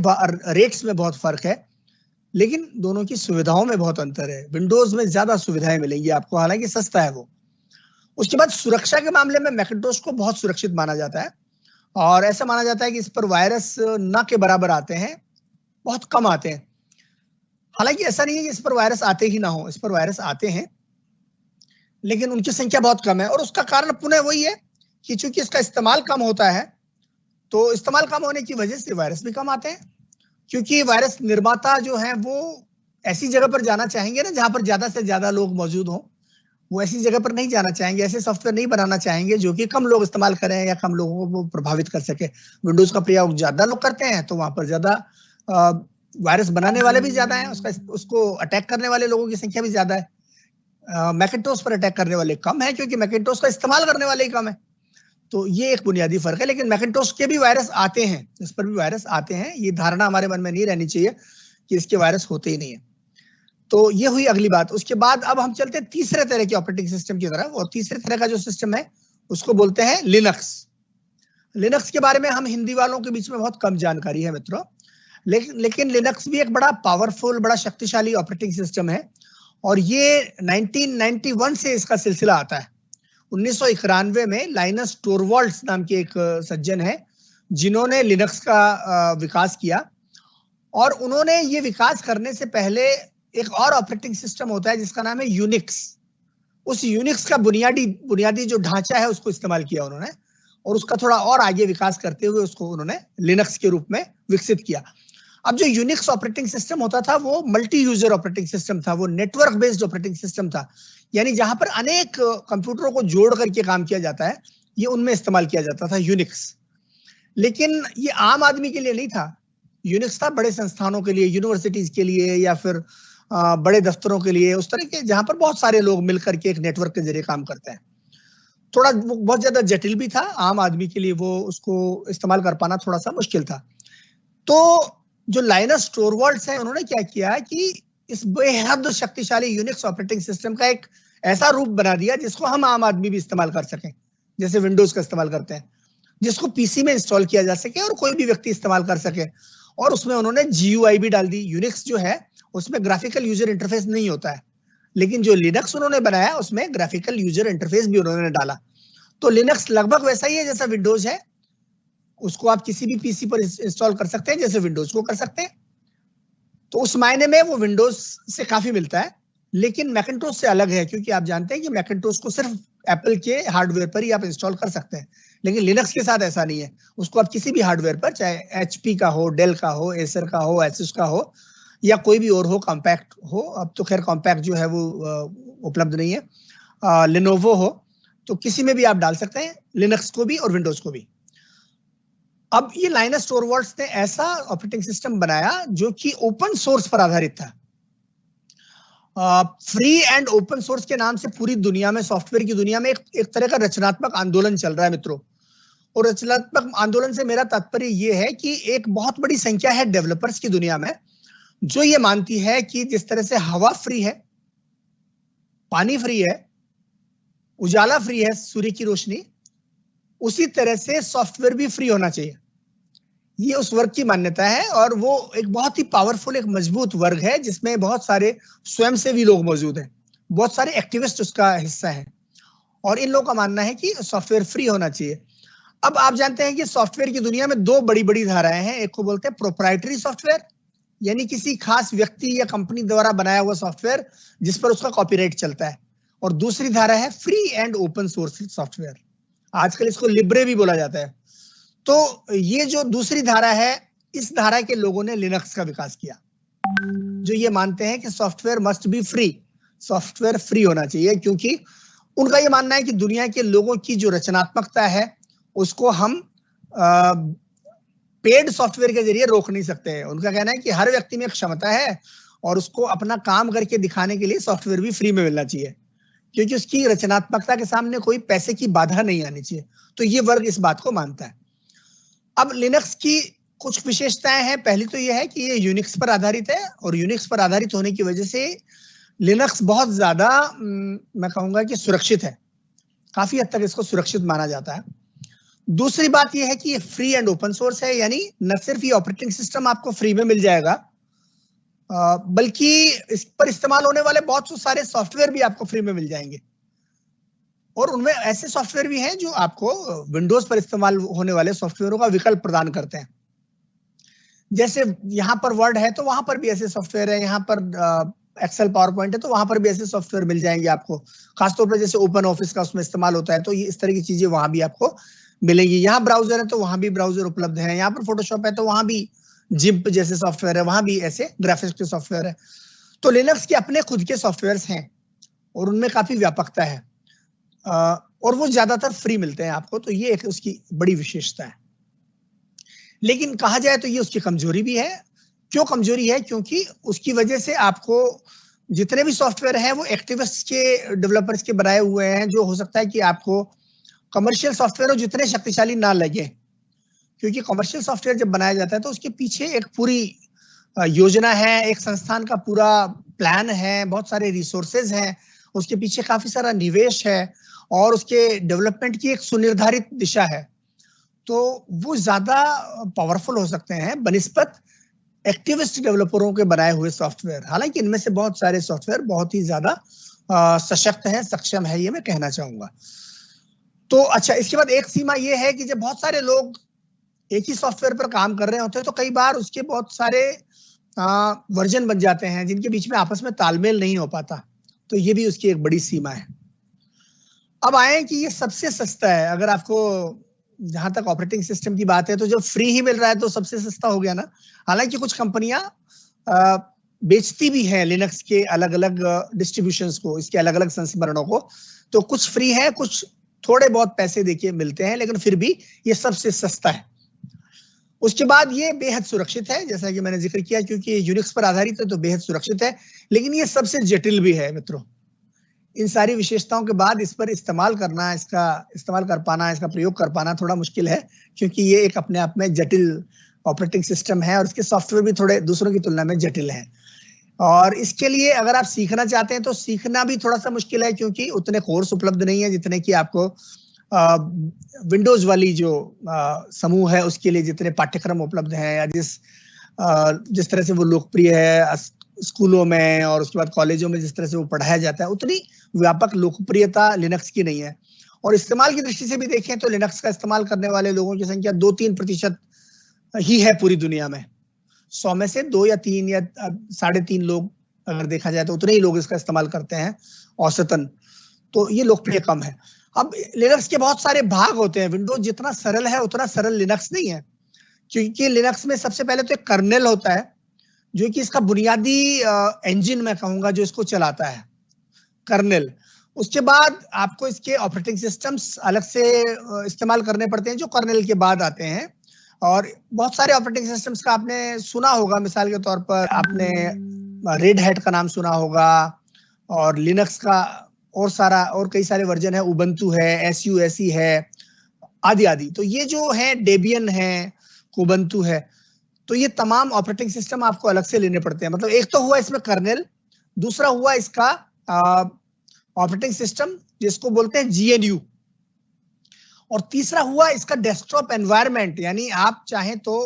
रेट्स में बहुत फर्क है। लेकिन दोनों की सुविधाओं में बहुत अंतर है। विंडोज में ज्यादा सुविधाएं मिलेंगी आपको, हालांकि सस्ता है वो। उसके बाद सुरक्षा के मामले में मैकिन्टोश को बहुत सुरक्षित माना जाता है, और ऐसा माना जाता है कि इस पर वायरस न के बराबर आते हैं, बहुत कम आते हैं। हालांकि ऐसा नहीं है कि इस पर वायरस आते ही ना हो, इस पर वायरस आते हैं, लेकिन उनकी संख्या बहुत कम है। और उसका कारण पुनः वही है कि चूंकि इसका इस्तेमाल कम होता है, तो इस्तेमाल कम होने की वजह से वायरस भी कम आते हैं। क्योंकि वायरस निर्माता जो है वो ऐसी जगह पर जाना चाहेंगे ना जहां पर ज्यादा से ज्यादा लोग मौजूद हों। वो ऐसी जगह पर नहीं जाना चाहेंगे, ऐसे सॉफ्टवेयर नहीं बनाना चाहेंगे जो कि कम लोग इस्तेमाल करें या कम लोगों को प्रभावित कर सके। विंडोज का प्रयोग ज्यादा लोग करते हैं, तो वहां पर ज्यादा वायरस बनाने वाले भी ज्यादा हैं, उसको अटैक करने वाले लोगों की संख्या भी ज्यादा है। मैकिन्टोश पर अटैक करने वाले कम है, क्योंकि मैकिन्टोश का इस्तेमाल करने वाले ही कम है। तो ये एक बुनियादी फर्क है। लेकिन मैकिन्टोश के भी वायरस आते हैं, इस पर भी वायरस आते हैं। ये धारणा हमारे मन में नहीं रहनी चाहिए कि इसके वायरस होते ही नहीं है। तो ये हुई अगली बात। उसके बाद अब हम चलते हैं तीसरे तरह के ऑपरेटिंग सिस्टम की तरफ, और तीसरे तरह का जो सिस्टम है उसको बोलते हैं लिनक्स। लिनक्स के बारे में हम हिंदी वालों के बीच में बहुत कम जानकारी है मित्रों, लेकिन लिनक्स भी एक बड़ा पावरफुल, बड़ा शक्तिशाली ऑपरेटिंग सिस्टम है, और ये 1991 से इसका सिलसिला आता है। 1991 में लाइनस टोरवाल्ड्स नाम के एक सज्जन है जिन्होंने लिनक्स का विकास किया, और उन्होंने ये विकास करने से पहले एक और ऑपरेटिंग सिस्टम होता है जिसका नाम है यूनिक्स। उस यूनिक्स का बुनियादी जो ढांचा है उसको इस्तेमाल किया उन्होंने, और उसका थोड़ा और आगे विकास करते हुए उसको उन्होंने लिनक्स के रूप में विकसित किया। अब जो यूनिक्स ऑपरेटिंग सिस्टम होता था वो मल्टी यूजर ऑपरेटिंग सिस्टम था, वो नेटवर्क बेस्ड ऑपरेटिंग सिस्टम था, यानी जहां पर अनेक कंप्यूटरों को जोड़ करके काम किया जाता है, ये उनमें इस्तेमाल किया जाता था यूनिक्स। लेकिन ये आम आदमी के लिए नहीं था। यूनिक्स था बड़े संस्थानों के लिए, यूनिवर्सिटीज के लिए, या फिर बड़े दफ्तरों के लिए, उस तरह के जहां पर बहुत सारे लोग मिलकर के एक नेटवर्क के जरिए काम करते हैं। थोड़ा बहुत ज्यादा जटिल भी था, आम आदमी के लिए वो उसको इस्तेमाल कर पाना थोड़ा सा मुश्किल था। तो जो लाइनस टोरवाल्ड्स है उन्होंने क्या किया कि इस बेहद शक्तिशाली यूनिक्स ऑपरेटिंग सिस्टम का एक ऐसा रूप बना दिया जिसको हम आम आदमी भी इस्तेमाल कर सकें, जैसे विंडोज का इस्तेमाल करते हैं, जिसको पीसी में इंस्टॉल किया जा सके और कोई भी व्यक्ति इस्तेमाल कर सके। और उसमें उन्होंने जीयूआई भी डाल दी। यूनिक्स जो है उसमें ग्राफिकल यूजर इंटरफेस नहीं होता है, लेकिन जो लिनक्स उन्होंने बनाया उसमें ग्राफिकल यूजर इंटरफेस भी उन्होंने डाला। तो लिनक्स लगभग वैसा ही है जैसा विंडोज है, उसको आप किसी भी पीसी पर इंस्टॉल कर सकते हैं जैसे विंडोज को कर सकते हैं। तो उस मायने में वो विंडोज से काफी मिलता है, लेकिन मैकिन्टोश से अलग है, क्योंकि आप जानते हैं कि मैकिन्टोश को सिर्फ एप्पल के हार्डवेयर पर ही आप इंस्टॉल कर सकते हैं, लेकिन लिनक्स के साथ ऐसा नहीं है। उसको आप किसी भी हार्डवेयर पर, चाहे एचपी का हो, डेल का हो, एसर का हो, एसुस का हो, या कोई भी और हो, कॉम्पैक्ट हो, अब तो खैर कॉम्पैक्ट जो है वो उपलब्ध नहीं है, लिनोवो हो, तो किसी में भी आप डाल सकते हैं, लिनक्स को भी और विंडोज को भी। अब ये लाइनस टोरवाल्ड्स ने ऐसा ऑपरेटिंग सिस्टम बनाया जो कि ओपन सोर्स पर आधारित था। फ्री एंड ओपन सोर्स के नाम से पूरी दुनिया में, सॉफ्टवेयर की दुनिया में एक तरह का रचनात्मक आंदोलन चल रहा है मित्रों। और रचनात्मक आंदोलन से मेरा तात्पर्य ये है कि एक बहुत बड़ी संख्या है डेवलपर्स की दुनिया में जो ये मानती है कि जिस तरह से हवा फ्री है, पानी फ्री है, उजाला फ्री है, सूर्य की रोशनी, उसी तरह से सॉफ्टवेयर भी फ्री होना चाहिए। ये उस वर्ग की मान्यता है, और वो एक बहुत ही पावरफुल, एक मजबूत वर्ग है जिसमें बहुत सारे स्वयंसेवी लोग मौजूद हैं, बहुत सारे एक्टिविस्ट उसका हिस्सा हैं, और इन लोगों का मानना है कि सॉफ्टवेयर फ्री होना चाहिए। अब आप जानते हैं कि सॉफ्टवेयर की दुनिया में दो बड़ी बड़ी धाराएं हैं। एक को बोलते हैं प्रोप्राइटरी सॉफ्टवेयर, यानी किसी खास व्यक्ति या कंपनी द्वारा बनाया हुआ सॉफ्टवेयर जिस पर उसका कॉपीराइट चलता है, और दूसरी धारा है free and open source software, आजकल इसको लिब्रे भी बोला जाता है। तो ये जो दूसरी धारा है, इस धारा के लोगों ने लिनक्स का विकास किया, जो ये मानते हैं कि software must be free, software free होना चाहिए, क्योंकि उनका ये मानना है कि दुनिया के लोगों की जो रचनात्मकता है उसको हम पेड सॉफ्टवेयर के जरिए रोक नहीं सकते हैं। उनका कहना है कि हर व्यक्ति में एक क्षमता है और उसको अपना काम करके दिखाने के लिए सॉफ्टवेयर भी फ्री में मिलना चाहिए, क्योंकि उसकी रचनात्मकता के सामने कोई पैसे की बाधा नहीं आनी चाहिए। तो ये वर्ग इस बात को मानता है। अब लिनक्स की कुछ विशेषताएं हैं। पहली तो यह है कि ये यूनिक्स पर आधारित है, और यूनिक्स पर आधारित होने की वजह से लिनक्स बहुत ज्यादा मैं कहूंगा कि सुरक्षित है, काफी हद तक इसको सुरक्षित माना जाता है। दूसरी बात यह है कि ये फ्री एंड ओपन सोर्स है, यानी न सिर्फ ये ऑपरेटिंग सिस्टम आपको फ्री में मिल जाएगा, बल्कि इस पर इस्तेमाल होने वाले बहुत सारे सॉफ्टवेयर भी आपको फ्री में मिल जाएंगे, और उनमें ऐसे सॉफ्टवेयर भी हैं जो आपको विंडोज पर इस्तेमाल होने वाले सॉफ्टवेयरों का विकल्प प्रदान करते हैं। जैसे यहाँ पर वर्ड है तो वहां पर भी ऐसे सॉफ्टवेयर है, यहाँ पर एक्सेल पावर पॉइंट है तो वहां पर भी ऐसे सॉफ्टवेयर मिल जाएंगे आपको, खासतौर पर जैसे ओपन ऑफिस का उसमें इस्तेमाल होता है, तो ये इस तरह की चीजें वहां भी आपको मिलेंगी। यहाँ ब्राउजर है तो वहां भी ब्राउजर उपलब्ध है, यहाँ पर फोटोशॉप है तो वहां भी जिम्प जैसे सॉफ्टवेयर है, वहां भी ऐसे ग्राफिक्स के सॉफ्टवेयर है। तो लिनक्स के अपने खुद के सॉफ्टवेयर हैं और उनमें काफी व्यापकता है, और वो ज्यादातर फ्री मिलते हैं आपको, तो ये एक उसकी बड़ी विशेषता है। लेकिन कहा जाए तो ये उसकी कमजोरी भी है। क्यों कमजोरी है? क्योंकि उसकी वजह से आपको जितने भी सॉफ्टवेयर हैं वो एक्टिविस्ट के डेवलपर्स के बनाए हुए हैं, जो हो सकता है कि आपको कमर्शियल सॉफ्टवेयर जितने शक्तिशाली ना लगे, क्योंकि कमर्शियल सॉफ्टवेयर जब बनाया जाता है तो उसके पीछे एक पूरी योजना है, एक संस्थान का पूरा प्लान है, बहुत सारे रिसोर्सेज हैं, उसके पीछे काफी सारा निवेश है और उसके डेवलपमेंट की एक सुनिर्धारित दिशा है, तो वो ज्यादा पावरफुल हो सकते हैं बनिस्बत एक्टिविस्ट डेवलपरों के बनाए हुए सॉफ्टवेयर। हालांकि इनमें से बहुत सारे सॉफ्टवेयर बहुत ही ज्यादा सशक्त है, सक्षम है, ये मैं कहना चाहूंगा। तो अच्छा, इसके बाद एक सीमा ये है कि जब बहुत सारे लोग एक ही सॉफ्टवेयर पर काम कर रहे होते हैं तो कई बार उसके बहुत सारे वर्जन बन जाते हैं जिनके बीच में आपस में तालमेल नहीं हो पाता, तो ये भी उसकी एक बड़ी सीमा है। अब आए कि ये सबसे सस्ता है, अगर आपको जहां तक ऑपरेटिंग सिस्टम की बात है तो जब फ्री ही मिल रहा है तो सबसे सस्ता हो गया ना। हालांकि कुछ कंपनियां बेचती भी हैं लिनक्स के अलग अलग डिस्ट्रीब्यूशंस को, इसके अलग अलग संस्करणों को, तो कुछ फ्री है, कुछ थोड़े बहुत पैसे देके मिलते हैं, लेकिन फिर भी ये सबसे सस्ता है। उसके बाद ये बेहद सुरक्षित है, जैसा कि मैंने जिक्र किया, क्योंकि यूनिक्स पर आधारित है तो बेहद सुरक्षित है, लेकिन ये सबसे जटिल भी है मित्रों। इन सारी विशेषताओं के बाद इस पर इस्तेमाल करना, इसका इस्तेमाल कर पाना, इसका प्रयोग कर पाना थोड़ा मुश्किल है, क्योंकि ये एक अपने आप में जटिल ऑपरेटिंग सिस्टम है और इसके सॉफ्टवेयर भी थोड़े दूसरों की तुलना में जटिल हैं। और इसके लिए अगर आप सीखना चाहते हैं तो सीखना भी थोड़ा सा मुश्किल है, क्योंकि उतने कोर्स उपलब्ध नहीं है जितने कि आपको विंडोज वाली जो समूह है उसके लिए जितने पाठ्यक्रम उपलब्ध हैं, या जिस तरह से वो लोकप्रिय है स्कूलों में और उसके बाद कॉलेजों में, जिस तरह से वो पढ़ाया जाता है, उतनी व्यापक लोकप्रियता लिनक्स की नहीं है। और इस्तेमाल की दृष्टि से भी देखें तो लिनक्स का इस्तेमाल करने वाले लोगों की संख्या 2-3% ही है पूरी दुनिया में। 100 में से 2 या 3 या 3.5 लोग अगर देखा जाए तो उतने ही लोग इसका इस्तेमाल करते हैं औसतन, तो ये लोकप्रिय कम है। अब लिनक्स के बहुत सारे भाग होते हैं, विंडोज जितना सरल है उतना सरल लिनक्स नहीं है, क्योंकि लिनक्स में सबसे पहले तो एक कर्नेल होता है जो कि इसका बुनियादी इंजन मैं कहूंगा जो इसको चलाता है, कर्नेल। उसके बाद आपको इसके ऑपरेटिंग सिस्टम्स अलग से इस्तेमाल करने पड़ते हैं जो कर्नेल के बाद आते हैं, और बहुत सारे ऑपरेटिंग सिस्टम्स का आपने सुना होगा, मिसाल के तौर पर आपने रेड हैट का नाम सुना होगा, और लिनक्स का और कई सारे वर्जन है, उबंटू है, SUSE है, आदि आदि। तो ये जो है डेबियन है, कुबंटू है, तो ये तमाम ऑपरेटिंग सिस्टम आपको अलग से लेने पड़ते हैं। मतलब एक तो हुआ इसमें कर्नेल, दूसरा हुआ इसका ऑपरेटिंग सिस्टम जिसको बोलते हैं GNU, और तीसरा हुआ इसका डेस्कटॉप एनवायरनमेंट, यानी आप चाहें तो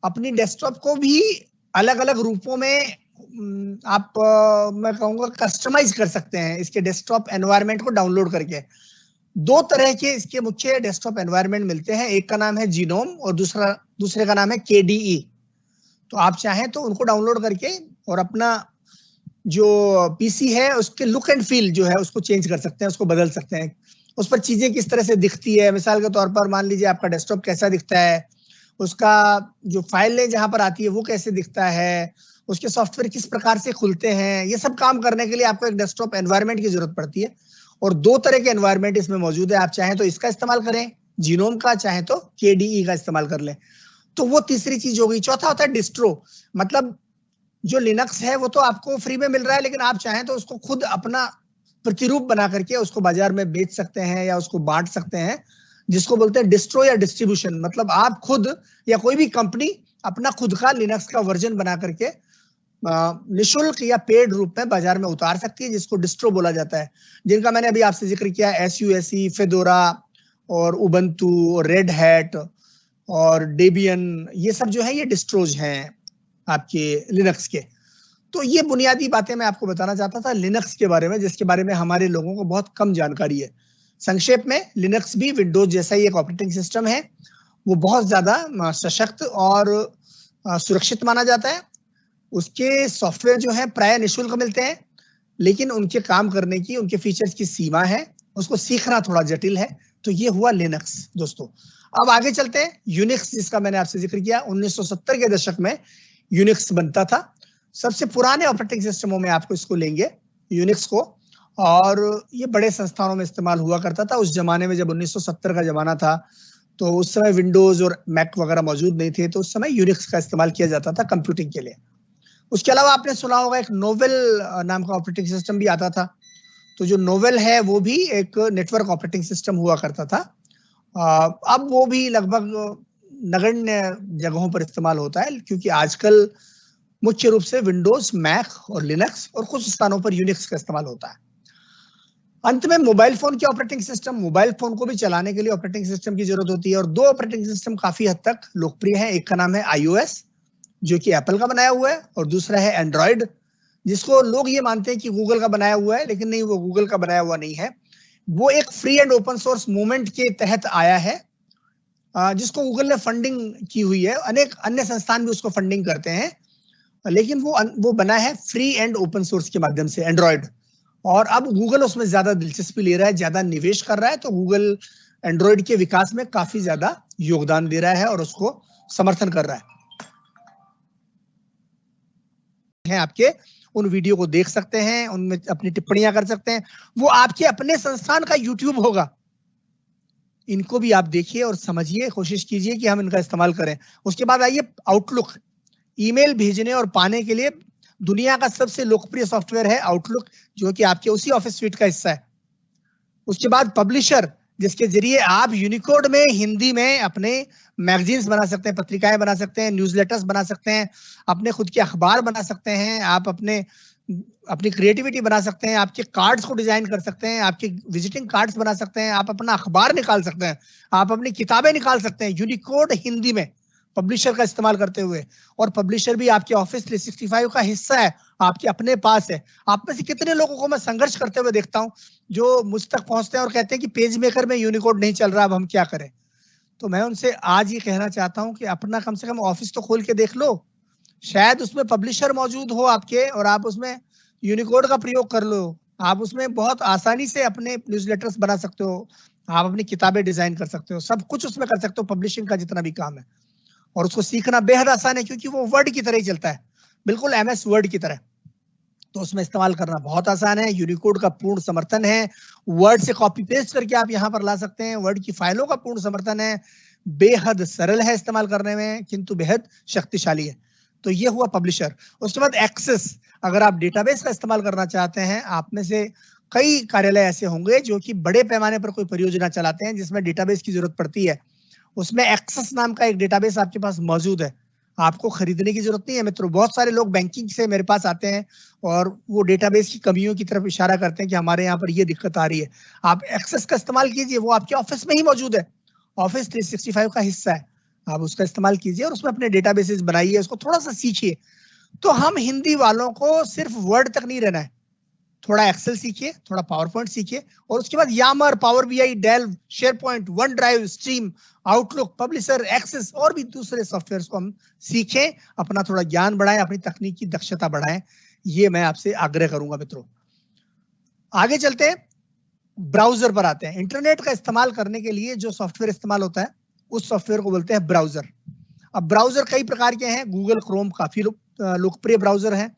अपनी डेस्कटॉप को भी अलग अलग रूपों में आप मैं कहूँगा कस्टमाइज कर सकते हैं इसके डेस्कटॉप एनवायरनमेंट को डाउनलोड करके। 2 तरह के इसके मुख्य डेस्कटॉप एनवायरनमेंट मिलते हैं, एक का नाम है जीनोम और दूसरे का नाम है KDE। तो आप चाहें तो उनको डाउनलोड करके और अपना जो PC है उसके लुक एंड फील जो है उसको चेंज कर सकते हैं, उसको बदल सकते हैं, उस पर चीजें किस तरह से दिखती है। मिसाल के तौर पर मान लीजिए आपका डेस्कटॉप कैसा दिखता है, उसका जो फाइलें जहां पर आती है वो कैसे दिखता है, उसके सॉफ्टवेयर किस प्रकार से खुलते हैं, ये सब काम करने के लिए आपको एक डेस्कटॉप एनवायरनमेंट की जरूरत पड़ती है। और 2 तरह के एनवायरनमेंट इसमें मौजूद है, आप चाहें तो इसका इस्तेमाल करें जीनोम का, चाहे तो KDE का इस्तेमाल कर लें। तो वो तीसरी चीज हो गई। चौथा होता है डिस्ट्रो, मतलब जो लिनक्स है वो तो आपको फ्री में मिल रहा है, लेकिन आप चाहें तो उसको खुद अपना प्रतिरूप बना करके उसको बाजार में बेच सकते हैं या उसको बांट सकते हैं, जिसको बोलते हैं डिस्ट्रो या डिस्ट्रीब्यूशन। मतलब आप खुद या कोई भी कंपनी अपना खुद का लिनक्स का वर्जन बना करके निशुल्क या पेड रूप में बाजार में उतार सकती है, जिसको डिस्ट्रो बोला जाता है, जिनका मैंने अभी आपसे जिक्र किया, SUSE, फेडोरा और उबंटू, रेड हैट और डेबियन, ये सब जो है ये डिस्ट्रोज हैं आपके लिनक्स के। तो ये बुनियादी बातें मैं आपको बताना चाहता था लिनक्स के बारे में, जिसके बारे में हमारे लोगों को बहुत कम जानकारी है। संक्षेप में लिनक्स भी विंडोज जैसा ही एक ऑपरेटिंग सिस्टम है। वो बहुत ज्यादा सशक्त और सुरक्षित माना जाता है। उसके सॉफ्टवेयर जो है प्राय निःशुल्क मिलते हैं, लेकिन उनके काम करने की, उनके फीचर्स की सीमा है, उसको सीखना थोड़ा जटिल है। तो ये हुआ लिनक्स दोस्तों। अब आगे चलते हैं यूनिक्स, जिसका मैंने आपसे जिक्र किया। 1970 के दशक में यूनिक्स बनता था। सबसे पुराने ऑपरेटिंग सिस्टमों में आपको इसको लेंगे, यूनिक्स को, और ये बड़े संस्थानों में इस्तेमाल हुआ करता था। उस जमाने में जब 1970 का जमाना था, तो उस समय विंडोज और मैक वगैरह मौजूद नहीं थे, तो उस समय यूनिक्स का इस्तेमाल किया जाता था कंप्यूटिंग के लिए। उसके अलावा आपने सुना होगा एक नोवेल नाम का ऑपरेटिंग सिस्टम भी आता था। तो जो नोवेल है वो भी एक नेटवर्क ऑपरेटिंग सिस्टम हुआ करता था। अब वो भी लगभग नगण्य जगहों पर इस्तेमाल होता है, क्योंकि आजकल मुख्य रूप से विंडोज, मैक और लिनक्स और कुछ स्थानों पर यूनिक्स का इस्तेमाल होता है। अंत में मोबाइल फोन के ऑपरेटिंग सिस्टम, मोबाइल फोन को भी चलाने के लिए ऑपरेटिंग सिस्टम की जरूरत होती है, और दो ऑपरेटिंग सिस्टम काफी हद तक लोकप्रिय है। एक का नाम है iOS, जो कि एप्पल का बनाया हुआ है, और दूसरा है एंड्रॉयड, जिसको लोग ये मानते हैं कि गूगल का बनाया हुआ है, लेकिन नहीं, वो गूगल का बनाया हुआ नहीं है। वो एक free and open source movement के तहत आया है, जिसको गूगल ने फंडिंग की हुई है। अनेक अन्य संस्थान भी उसको फंडिंग करते हैं, लेकिन वो बना है फ्री एंड ओपन सोर्स के माध्यम से, एंड्रॉयड। और अब गूगल उसमें ज्यादा दिलचस्पी ले रहा है, ज्यादा निवेश कर रहा है। तो गूगल एंड्रॉयड के विकास में काफी ज्यादा योगदान दे रहा है और उसको समर्थन कर रहा है। आपके उन वीडियो को देख सकते हैं, उनमें अपनी टिप्पणियां कर सकते हैं। वो आपके अपने संस्थान का यूट्यूब होगा, इनको भी आप देखिए और समझिए, कोशिश कीजिए कि हम इनका इस्तेमाल करें। उसके बाद आइए आउटलुक। ईमेल भेजने और पाने के लिए दुनिया का सबसे लोकप्रिय सॉफ्टवेयर है आउटलुक, जो कि आपके उसी ऑफिस स्यूट का हिस्सा है। उसके बाद पब्लिशर, जिसके जरिए आप यूनिकोड में, हिंदी में अपने मैगजीन्स बना सकते हैं, पत्रिकाएं बना सकते हैं, न्यूज़लेटर्स बना सकते हैं, अपने खुद के अखबार बना सकते हैं, आप अपनी क्रिएटिविटी बना सकते हैं, आपके कार्ड्स को डिजाइन कर सकते हैं, आपके विजिटिंग कार्ड्स बना सकते हैं, आप अपना अखबार निकाल सकते हैं, आप अपनी किताबें निकाल सकते हैं यूनिकोड हिंदी में पब्लिशर का इस्तेमाल करते हुए। और पब्लिशर भी आपके ऑफिस 365 का हिस्सा है, आपके अपने पास है। आप में से कितने लोगों को मैं संघर्ष करते हुए देखता हूं, जो मुझ तक पहुंचते हैं और कहते हैं कि पेज मेकर में यूनिकोड नहीं चल रहा, अब हम क्या करें। तो मैं उनसे आज ये कहना चाहता हूं कि अपना कम से कम ऑफिस तो खोल के देख लो, शायद उसमें पब्लिशर मौजूद हो आपके, और आप उसमें यूनिकोड का प्रयोग कर लो। आप उसमें बहुत आसानी से अपने न्यूज़लेटर्स बना सकते हो, आप अपनी किताबें डिजाइन कर सकते हो, सब कुछ उसमें कर सकते हो, पब्लिशिंग का जितना भी काम है। और उसको सीखना बेहद आसान है, क्योंकि वो वर्ड की तरह ही चलता है, बिल्कुल MS वर्ड की तरह। तो उसमें इस्तेमाल करना बहुत आसान है। यूनिकोड का पूर्ण समर्थन है, वर्ड से कॉपी पेस्ट करके आप यहाँ पर ला सकते हैं, वर्ड की फाइलों का पूर्ण समर्थन है, बेहद सरल है इस्तेमाल करने में, किंतु बेहद शक्तिशाली है। तो ये हुआ पब्लिशर। उसके बाद एक्सेस, अगर आप डेटाबेस का इस्तेमाल करना चाहते हैं, आप में से कई कार्यालय ऐसे होंगे जो कि बड़े पैमाने पर कोई परियोजना चलाते हैं जिसमें डेटाबेस की जरूरत पड़ती है। उसमें एक्सेस नाम का एक डेटाबेस आपके पास मौजूद है, आपको खरीदने की जरूरत नहीं है मित्रों। बहुत सारे लोग बैंकिंग से मेरे पास आते हैं और वो डेटाबेस की कमियों की तरफ इशारा करते हैं कि हमारे यहाँ पर ये दिक्कत आ रही है। आप एक्सेस का इस्तेमाल कीजिए, वो आपके ऑफिस में ही मौजूद है, ऑफिस 365 का हिस्सा है। आप उसका इस्तेमाल कीजिए और उसमें अपने डेटाबेसेस बनाइए, उसको थोड़ा सा सीखिए। तो हम हिंदी वालों को सिर्फ वर्ड तक नहीं रहना है, थोड़ा एक्सेल सीखिए, थोड़ा पावर पॉइंट सीखिए, और उसके बाद Yammer, Power BI, Delve, SharePoint, OneDrive, Stream, Outlook, Publisher, Access और भी दूसरे सॉफ्टवेयर को हम सीखें, अपना थोड़ा ज्ञान बढ़ाएं, अपनी तकनीकी दक्षता बढ़ाएं। ये मैं आपसे आग्रह करूंगा मित्रों। आगे चलते हैं, ब्राउजर पर आते हैं। इंटरनेट का इस्तेमाल करने के लिए जो सॉफ्टवेयर इस्तेमाल होता है, उस सॉफ्टवेयर को बोलते हैं ब्राउजर। अब ब्राउजर कई प्रकार के हैं। गूगल क्रोम काफी लोकप्रिय ब्राउजर है।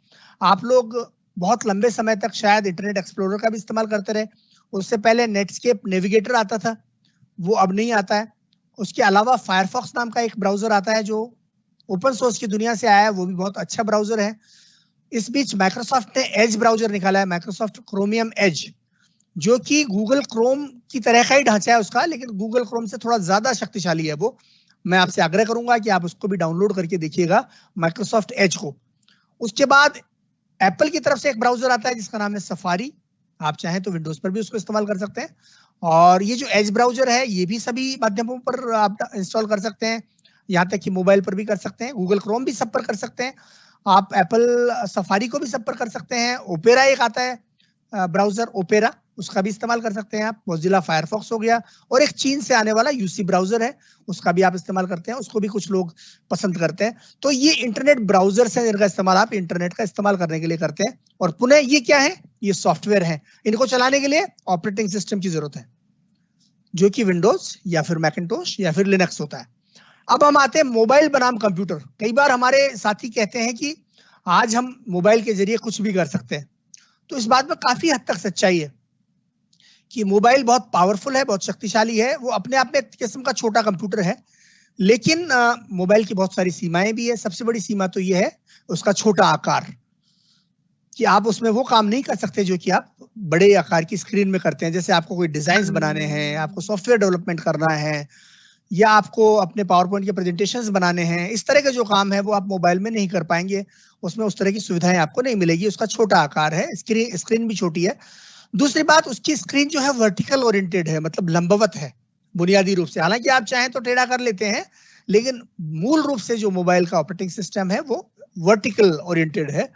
आप लोग बहुत लंबे समय तक शायद इंटरनेट एक्सप्लोरर का भी इस्तेमाल करते रहे। उससे पहले नेटस्केप नेविगेटर आता था, वो अब नहीं आता है। उसके अलावा फायरफॉक्स नाम का एक ब्राउजर आता है जो ओपन सोर्स की दुनिया से आया है, वो भी बहुत अच्छा ब्राउजर है। इस बीच माइक्रोसॉफ्ट ने एज ब्राउजर निकाला है, माइक्रोसॉफ्ट क्रोमियम एज, जो कि गूगल क्रोम की तरह का ही ढांचा है उसका, लेकिन गूगल क्रोम से थोड़ा ज्यादा शक्तिशाली है वो। मैं आपसे आग्रह करूंगा कि आप उसको भी डाउनलोड करके देखिएगा, माइक्रोसॉफ्ट एज को। उसके बाद एप्पल की तरफ से एक ब्राउजर आता है जिसका नाम है सफारी। आप चाहें तो विंडोज पर भी उसको इस्तेमाल कर सकते हैं। और ये जो एज ब्राउजर है, ये भी सभी माध्यमों पर आप इंस्टॉल कर सकते हैं, यहाँ तक कि मोबाइल पर भी कर सकते हैं, गूगल क्रोम भी सब पर कर सकते हैं। आप एप्पल सफारी को भी संपर्क कर सकते हैं। ओपेरा एक आता है ब्राउजर, ओपेरा, उसका भी इस्तेमाल कर सकते हैं आप। मोजिला फायरफॉक्स हो गया, और एक चीन से आने वाला यूसी ब्राउजर है, उसका भी आप इस्तेमाल करते हैं, उसको भी कुछ लोग पसंद करते हैं। तो ये इंटरनेट ब्राउजर्स हैं जिनका इस्तेमाल आप इंटरनेट का इस्तेमाल करने के लिए करते हैं। और पुनः ये क्या है, ये सॉफ्टवेयर है। इनको चलाने के लिए ऑपरेटिंग सिस्टम की जरूरत है, जो कि विंडोज या फिर मैकिंटोश या फिर लिनक्स होता है। अब हम आते हैं मोबाइल बनाम कंप्यूटर। कई बार हमारे साथी कहते हैं कि आज हम मोबाइल के जरिए कुछ भी कर सकते हैं। तो इस बात में काफी हद तक सच्चाई है कि मोबाइल बहुत पावरफुल है, बहुत शक्तिशाली है। वो अपने आप में एक किस्म का छोटा कंप्यूटर है, लेकिन मोबाइल की बहुत सारी सीमाएं भी है। सबसे बड़ी सीमा तो ये है उसका छोटा आकार, कि आप उसमें वो काम नहीं कर सकते जो कि आप बड़े आकार की स्क्रीन में करते हैं। जैसे आपको कोई डिजाइन बनाने हैं, आपको सॉफ्टवेयर डेवलपमेंट करना है, या आपको अपने पावर पॉइंट के प्रेजेंटेशंस बनाने हैं, इस तरह के जो काम है वो आप मोबाइल में नहीं कर पाएंगे। उसमें उस तरह की सुविधाएं आपको नहीं मिलेगी। उसका छोटा आकार है, स्क्रीन भी छोटी है। दूसरी बात, उसकी स्क्रीन जो है वर्टिकल ओरिएंटेड है, मतलब लंबवत है बुनियादी रूप से। हालांकि आप चाहें तो टेढ़ा कर लेते हैं, लेकिन मूल रूप से जो मोबाइल का ऑपरेटिंग सिस्टम है वो वर्टिकल ओरिएंटेड है।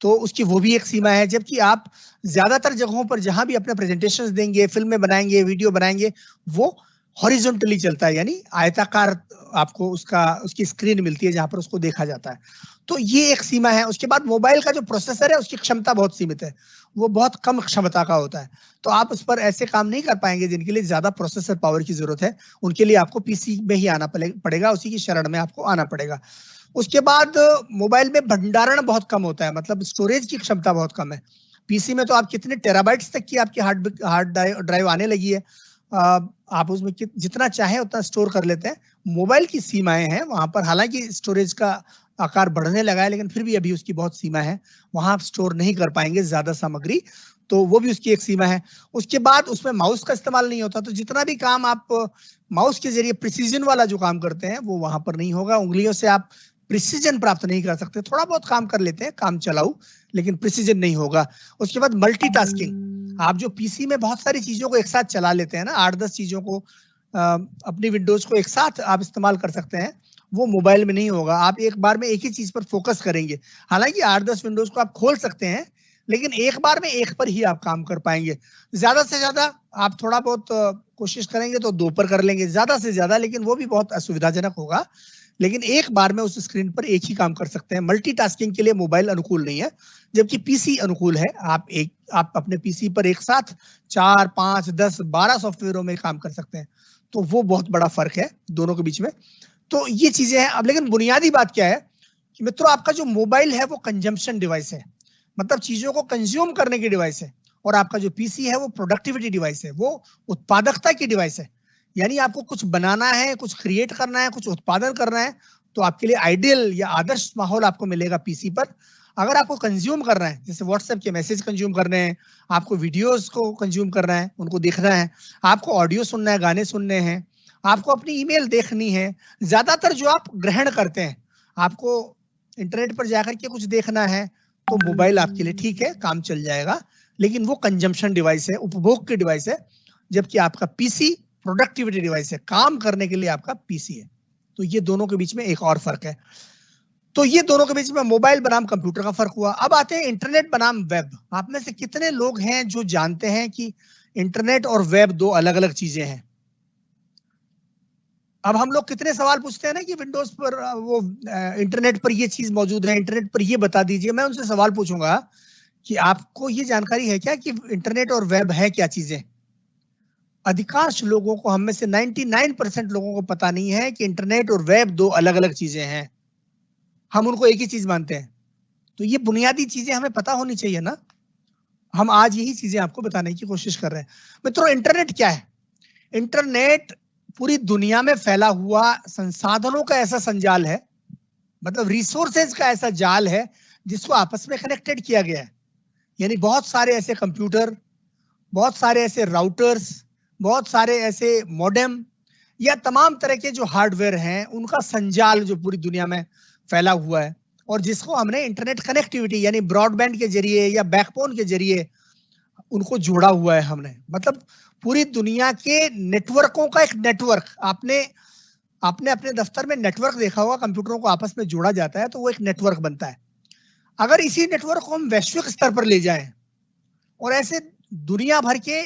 तो उसकी वो भी एक सीमा है। जबकि आप ज्यादातर जगहों पर जहां भी अपने प्रेजेंटेशंस देंगे, फिल्में बनाएंगे, वीडियो बनाएंगे, वो हॉरिजॉन्टली चलता है, यानी आयताकार आपको उसकी स्क्रीन मिलती है जहां पर उसको देखा जाता है। तो ये एक सीमा है। उसके बाद मोबाइल का जो प्रोसेसर है उसकी क्षमता बहुत सीमित है, वो बहुत कम क्षमता का होता है। तो आप उस पर ऐसे काम नहीं कर पाएंगे जिनके लिए ज्यादा प्रोसेसर पावर की जरूरत है। उनके लिए आपको पीसी में ही आना पड़ेगा, उसी की शरण में आपको आना पड़ेगा। उसके बाद मोबाइल में भंडारण बहुत कम होता है, मतलब स्टोरेज की क्षमता बहुत कम है। पीसी में तो आप कितने टेराबाइट्स तक की आपकी हार्ड ड्राइव आने लगी है, आप उसमें जितना चाहे उतना स्टोर कर लेते हैं। मोबाइल की सीमाएं हैं वहां पर। हालांकि स्टोरेज का आकार बढ़ने लगा है, लेकिन फिर भी अभी उसकी बहुत सीमा है, वहां आप स्टोर नहीं कर पाएंगे ज्यादा सामग्री, तो वो भी उसकी एक सीमा है। उसके बाद उसमें माउस का इस्तेमाल नहीं होता, तो जितना भी काम आप माउस के जरिए प्रिसीजन वाला जो काम करते हैं वो वहां पर नहीं होगा। उंगलियों से आप प्रिसीजन प्राप्त नहीं कर सकते। थोड़ा बहुत काम कर लेते हैं, काम चलाऊ, लेकिन प्रिसीजन नहीं होगा। उसके बाद मल्टीटास्किंग, आप जो पीसी में बहुत सारी चीजों को एक साथ चला लेते हैं ना, 8-10 चीजों को, अपनी विंडोज को एक साथ आप इस्तेमाल कर सकते हैं, वो मोबाइल में नहीं होगा। आप एक बार में एक ही चीज पर फोकस करेंगे। हालांकि 8-10 विंडोज को आप खोल सकते हैं, लेकिन एक बार में एक पर ही आप काम कर पाएंगे। ज्यादा से ज्यादा आप थोड़ा बहुत कोशिश करेंगे तो 2 पर कर लेंगे, ज्यादा से ज्यादा, लेकिन वो भी बहुत असुविधाजनक होगा। लेकिन एक बार में उस स्क्रीन पर एक ही काम कर सकते हैं। मल्टीटास्किंग के लिए मोबाइल अनुकूल नहीं है, जबकि पीसी अनुकूल है। आप अपने पीसी पर एक साथ 4, 5, 10, 12 सॉफ्टवेयरों में काम कर सकते हैं। तो वो बहुत बड़ा फर्क है दोनों के बीच में। तो ये चीजें हैं। अब लेकिन बुनियादी बात क्या है कि मित्रों, आपका जो मोबाइल है वो कंजम्पशन डिवाइस है, मतलब चीजों को कंज्यूम करने की डिवाइस है। और आपका जो पीसी है वो प्रोडक्टिविटी डिवाइस है, वो उत्पादकता की डिवाइस है। यानी आपको कुछ बनाना है, कुछ क्रिएट करना है, कुछ उत्पादन करना है, तो आपके लिए आइडियल या आदर्श माहौल आपको मिलेगा पीसी पर। अगर आपको कंज्यूम करना है, जैसे व्हाट्सएप के मैसेज कंज्यूम करने हैं, आपको वीडियोस को कंज्यूम करना है, उनको देखना है, आपको ऑडियो सुनना है, गाने सुनने हैं, आपको अपनी ईमेल देखनी है, ज्यादातर जो आप ग्रहण करते हैं, आपको इंटरनेट पर जाकर के कुछ देखना है, तो मोबाइल आपके लिए ठीक है, काम चल जाएगा। लेकिन वो कंजम्पशन डिवाइस है, उपभोग की डिवाइस है, जबकि आपका पीसी प्रोडक्टिविटी डिवाइस है, काम करने के लिए आपका पीसी है। तो ये दोनों के बीच में एक और फर्क है। तो ये दोनों के बीच में मोबाइल बनाम कंप्यूटर का फर्क हुआ। अब आते हैं इंटरनेट बनाम वेब। आप में से कितने लोग हैं जो जानते हैं कि इंटरनेट और वेब 2 अलग अलग चीजें हैं? अब हम लोग कितने सवाल पूछते हैं ना कि विंडोज पर वो इंटरनेट पर ये चीज मौजूद है, इंटरनेट पर ये बता दीजिए। मैं उनसे सवाल पूछूंगा कि आपको ये जानकारी है क्या कि इंटरनेट और वेब है क्या चीजें? अधिकांश लोगों को, हम में से 99% लोगों को पता नहीं है कि इंटरनेट और वेब 2 अलग अलग चीजें हैं। हम उनको एक ही चीज मानते हैं। तो ये बुनियादी चीजें हमें पता होनी चाहिए ना। हम आज यही चीजें आपको बताने की कोशिश कर रहे हैं। मित्रों, इंटरनेट क्या है? इंटरनेट पूरी दुनिया में फैला हुआ संसाधनों का ऐसा संजाल है, मतलब रिसोर्सेज का ऐसा जाल है जिसको आपस में कनेक्टेड किया गया है। यानी बहुत सारे ऐसे कंप्यूटर, बहुत सारे ऐसे राउटर्स, बहुत सारे ऐसे मॉडेम, या तमाम तरह के जो हार्डवेयर हैं, उनका संजाल जो पूरी दुनिया में फैला हुआ है, और जिसको हमने इंटरनेट कनेक्टिविटी यानी ब्रॉडबैंड के जरिए या बैकबोन के जरिए उनको जोड़ा हुआ है हमने। मतलब पूरी दुनिया के नेटवर्कों का एक नेटवर्क। आपने अपने दफ्तर में नेटवर्क देखा होगा, कंप्यूटरों को आपस में जोड़ा जाता है तो वो एक नेटवर्क बनता है। अगर इसी नेटवर्क को हम वैश्विक स्तर पर ले जाएं और ऐसे दुनिया भर के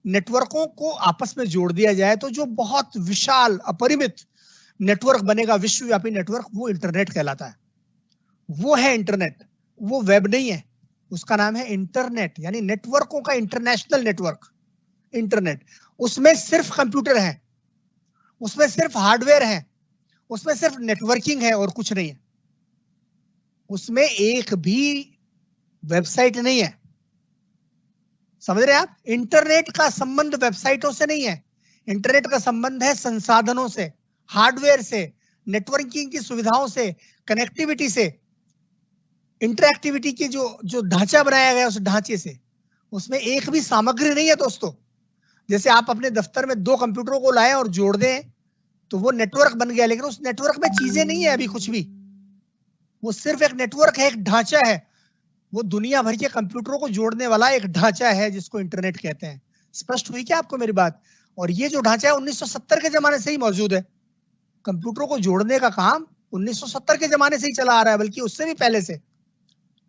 नेटवर्कों को आपस में जोड़ दिया जाए तो जो बहुत विशाल अपरिमित नेटवर्क बनेगा, विश्वव्यापी नेटवर्क, वो इंटरनेट कहलाता है। वो है इंटरनेट, वो वेब नहीं है, उसका नाम है इंटरनेट, यानी नेटवर्कों का इंटरनेशनल नेटवर्क इंटरनेट। उसमें सिर्फ कंप्यूटर है, उसमें सिर्फ हार्डवेयर है, उसमें सिर्फ नेटवर्किंग है और कुछ नहीं है। उसमें एक भी वेबसाइट नहीं है। समझ रहे हैं आप? इंटरनेट का संबंध वेबसाइटों से नहीं है, इंटरनेट का संबंध है संसाधनों से, हार्डवेयर से, नेटवर्किंग की सुविधाओं से, कनेक्टिविटी से, इंटरएक्टिविटी की जो ढांचा बनाया गया उस ढांचे से। उसमें एक भी सामग्री नहीं है दोस्तों। जैसे आप अपने दफ्तर में 2 कंप्यूटरों को लाएं और जोड़ दें तो वो नेटवर्क बन गया, लेकिन उस नेटवर्क में चीजें नहीं है अभी कुछ भी। वो सिर्फ एक नेटवर्क है, एक ढांचा है। वो दुनिया भर के कंप्यूटरों को जोड़ने वाला एक ढांचा है जिसको इंटरनेट कहते हैं। स्पष्ट हुई क्या आपको मेरी बात? और ये जो ढांचा है 1970 के जमाने से ही मौजूद है। कंप्यूटरों को जोड़ने का काम 1970 के जमाने से ही चला आ रहा है, बल्कि उससे भी पहले से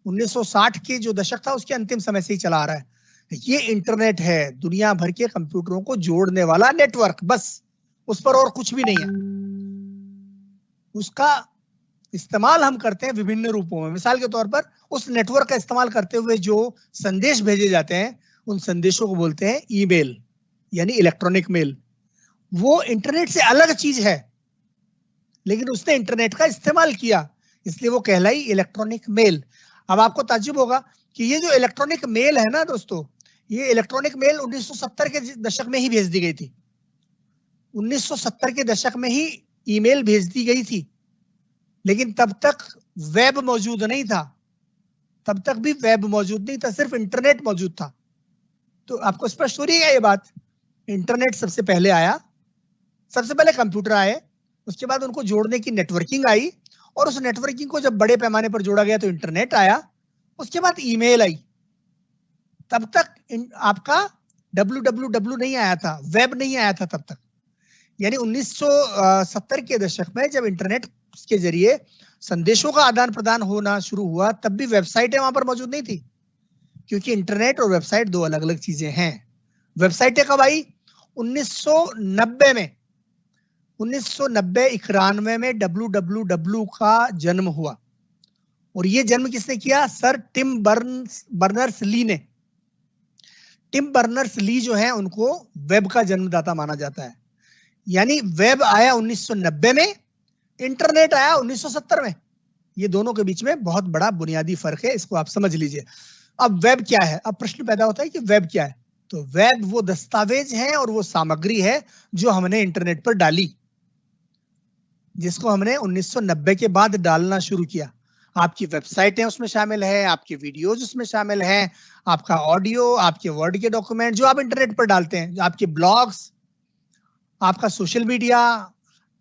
1960 के जो दशक था उसके अंतिम समय से ही चला आ रहा है। ये इंटरनेट है, दुनिया भर के कंप्यूटरों को जोड़ने वाला नेटवर्क, बस। उस पर और कुछ भी नहीं है। उसका इस्तेमाल हम करते हैं विभिन्न रूपों में। मिसाल के तौर पर उस नेटवर्क का इस्तेमाल करते हुए जो संदेश भेजे जाते हैं उन संदेशों को बोलते हैं ईमेल, यानी इलेक्ट्रॉनिक मेल। वो इंटरनेट से अलग चीज है, लेकिन उसने इंटरनेट का इस्तेमाल किया, इसलिए वो कहलाई इलेक्ट्रॉनिक मेल। अब आपको ताज्जुब होगा कि ये जो इलेक्ट्रॉनिक मेल है ना दोस्तों, ये इलेक्ट्रॉनिक मेल 1970 के दशक में ही भेज दी गई थी। 1970 के दशक में ही ईमेल भेज दी गई थी, लेकिन तब तक वेब मौजूद नहीं था। तब तक भी वेब मौजूद नहीं था, सिर्फ इंटरनेट मौजूद था। तो आपको स्पष्ट हो रही है ये बात? इंटरनेट सबसे पहले आया, सबसे पहले कंप्यूटर आए, उसके बाद उनको जोड़ने की नेटवर्किंग आई, और उस नेटवर्किंग को जब बड़े पैमाने पर जोड़ा गया तो इंटरनेट आया, उसके बाद ईमेल आई। तब तक आपका www नहीं आया था, वेब नहीं आया था तब तक। यानी 1970 के दशक में जब इंटरनेट के जरिए संदेशों का आदान प्रदान होना शुरू हुआ, तब भी वेबसाइटें वहां पर मौजूद नहीं थी, क्योंकि इंटरनेट और वेबसाइट 2 अलग अलग चीजें हैं। वेबसाइटें कब आई? 1990 में। 1990-91 में www का जन्म हुआ। और ये जन्म किसने किया? सर टिम बर्नर्स ली ने। टिम बर्नर्स ली जो है उनको वेब का जन्मदाता माना जाता है। यानी वेब आया 1990 में, इंटरनेट आया 1970 में। ये दोनों के बीच में बहुत बड़ा बुनियादी फर्क है, इसको आप समझ लीजिए। अब वेब क्या है? अब प्रश्न पैदा होता है कि वेब क्या है? तो वेब वो दस्तावेज है और वो सामग्री है जो हमने इंटरनेट पर डाली, जिसको हमने 1990 के बाद डालना शुरू किया। आपकी वेबसाइटें उसमें शामिल है, आपके वीडियोज उसमें शामिल हैं, आपका ऑडियो, आपके वर्ड के डॉक्यूमेंट जो आप इंटरनेट पर डालते हैं, आपके ब्लॉग्स, आपका सोशल मीडिया,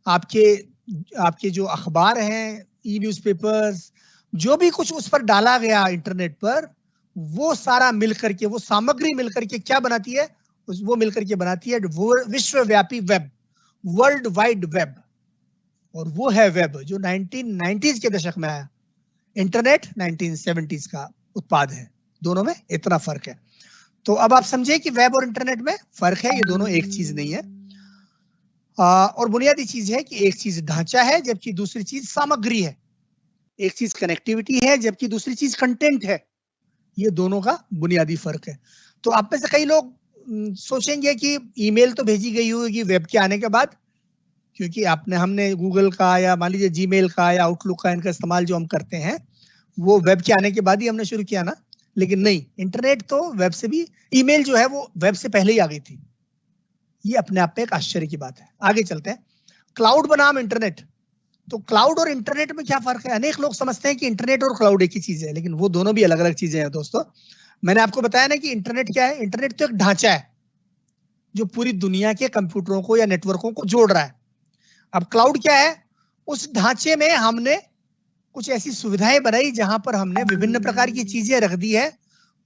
आपके जो अखबार हैं, ई न्यूज़पेपर्स, जो भी कुछ उस पर डाला गया इंटरनेट पर, वो सारा मिलकर के, वो सामग्री मिलकर के क्या बनाती है? वो मिलकर के बनाती है विश्वव्यापी वेब, वर्ल्ड वाइड वेब। और वो है वेब जो 1990s के दशक में आया। इंटरनेट 1970s का उत्पाद है। दोनों में इतना फर्क है। तो अब आप समझे कि वेब और इंटरनेट में फर्क है, ये दोनों एक चीज नहीं है। और बुनियादी चीज है कि एक चीज ढांचा है जबकि दूसरी चीज सामग्री है। एक चीज कनेक्टिविटी है जबकि दूसरी चीज कंटेंट है। ये दोनों का बुनियादी फर्क है। तो आप में से कई लोग सोचेंगे कि ईमेल तो भेजी गई होगी वेब के आने के बाद, क्योंकि हमने गूगल का या मान लीजिए जीमेल का या आउटलुक का इनका इस्तेमाल जो हम करते हैं वो वेब के आने के बाद ही हमने शुरू किया ना। लेकिन नहीं, इंटरनेट तो वेब से भी, ईमेल जो है वो वेब से पहले ही आ गई थी। ये अपने आप में एक आश्चर्य की बात है। आगे चलते हैं। क्लाउड बनाम इंटरनेट। तो क्लाउड और इंटरनेट में क्या फर्क है? अनेक लोग समझते हैं कि इंटरनेट और क्लाउड एक ही चीज है, लेकिन वो दोनों भी अलग अलग चीजें हैं दोस्तों। मैंने आपको बताया ना कि इंटरनेट क्या है। इंटरनेट तो एक ढांचा है जो पूरी दुनिया के कंप्यूटरों को या नेटवर्कों को जोड़ रहा है। अब क्लाउड क्या है? उस ढांचे में हमने कुछ ऐसी सुविधाएं बनाई जहां पर हमने विभिन्न प्रकार की चीजें रख दी है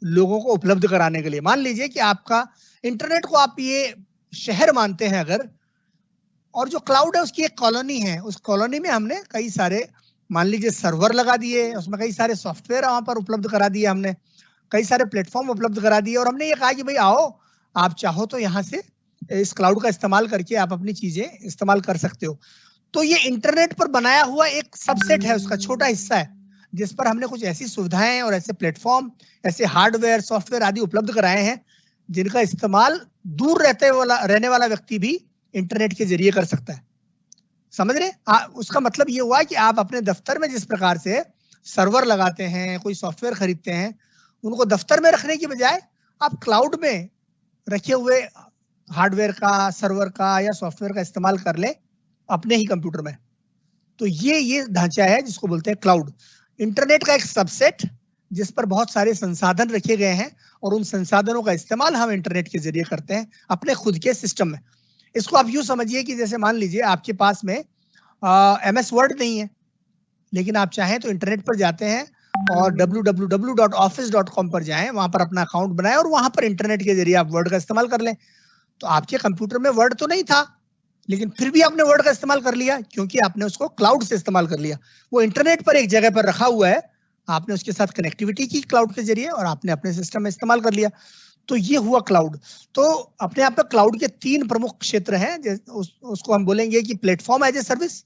लोगों को उपलब्ध कराने के लिए। मान लीजिए कि आपका इंटरनेट को आप ये शहर मानते हैं अगर, और जो क्लाउड है उसकी एक कॉलोनी है, उस कॉलोनी में हमने कई सारे मान लीजिए सर्वर लगा दिए, उसमें कई सारे सॉफ्टवेयर वहां पर उपलब्ध करा दिए हमने, कई सारे प्लेटफॉर्म उपलब्ध करा दिए, और हमने ये कहा कि भाई आओ, आप चाहो तो यहाँ से इस क्लाउड का इस्तेमाल करके आप अपनी चीजें इस्तेमाल कर सकते हो। तो ये इंटरनेट पर बनाया हुआ एक सबसेट है, उसका छोटा हिस्सा है, जिस पर हमने कुछ ऐसी सुविधाएं और ऐसे प्लेटफॉर्म, ऐसे हार्डवेयर, सॉफ्टवेयर आदि उपलब्ध कराए हैं जिनका इस्तेमाल दूर रहने वाला व्यक्ति भी इंटरनेट के जरिए कर सकता है। समझ रहे? उसका मतलब ये हुआ कि आप अपने दफ्तर में जिस प्रकार से सर्वर लगाते हैं, कोई सॉफ्टवेयर खरीदते हैं, उनको दफ्तर में रखने की बजाय आप क्लाउड में रखे हुए हार्डवेयर का, सर्वर का या सॉफ्टवेयर का इस्तेमाल कर ले अपने ही कंप्यूटर में। तो ये ढांचा है जिसको बोलते हैं क्लाउड, इंटरनेट का एक सबसेट जिस पर बहुत सारे संसाधन रखे गए हैं, और उन संसाधनों का इस्तेमाल हम इंटरनेट के जरिए करते हैं अपने खुद के सिस्टम में। इसको आप यूं समझिए कि जैसे मान लीजिए आपके पास में MS वर्ड नहीं है, लेकिन आप चाहें तो इंटरनेट पर जाते हैं और www.office.com पर जाएं, वहां पर अपना अकाउंट बनाएं और वहां पर इंटरनेट के जरिए आप वर्ड का इस्तेमाल कर लें। तो आपके कंप्यूटर में वर्ड तो नहीं था, लेकिन फिर भी आपने वर्ड का इस्तेमाल कर लिया, क्योंकि आपने उसको क्लाउड से इस्तेमाल कर लिया। वो इंटरनेट पर एक जगह पर रखा हुआ है, आपने उसके साथ कनेक्टिविटी की क्लाउड के जरिए और आपने अपने सिस्टम में इस्तेमाल कर लिया। तो ये हुआ क्लाउड। तो अपने आप में क्लाउड के 3 प्रमुख क्षेत्र हैं, उसको हम बोलेंगे कि प्लेटफॉर्म एज ए सर्विस,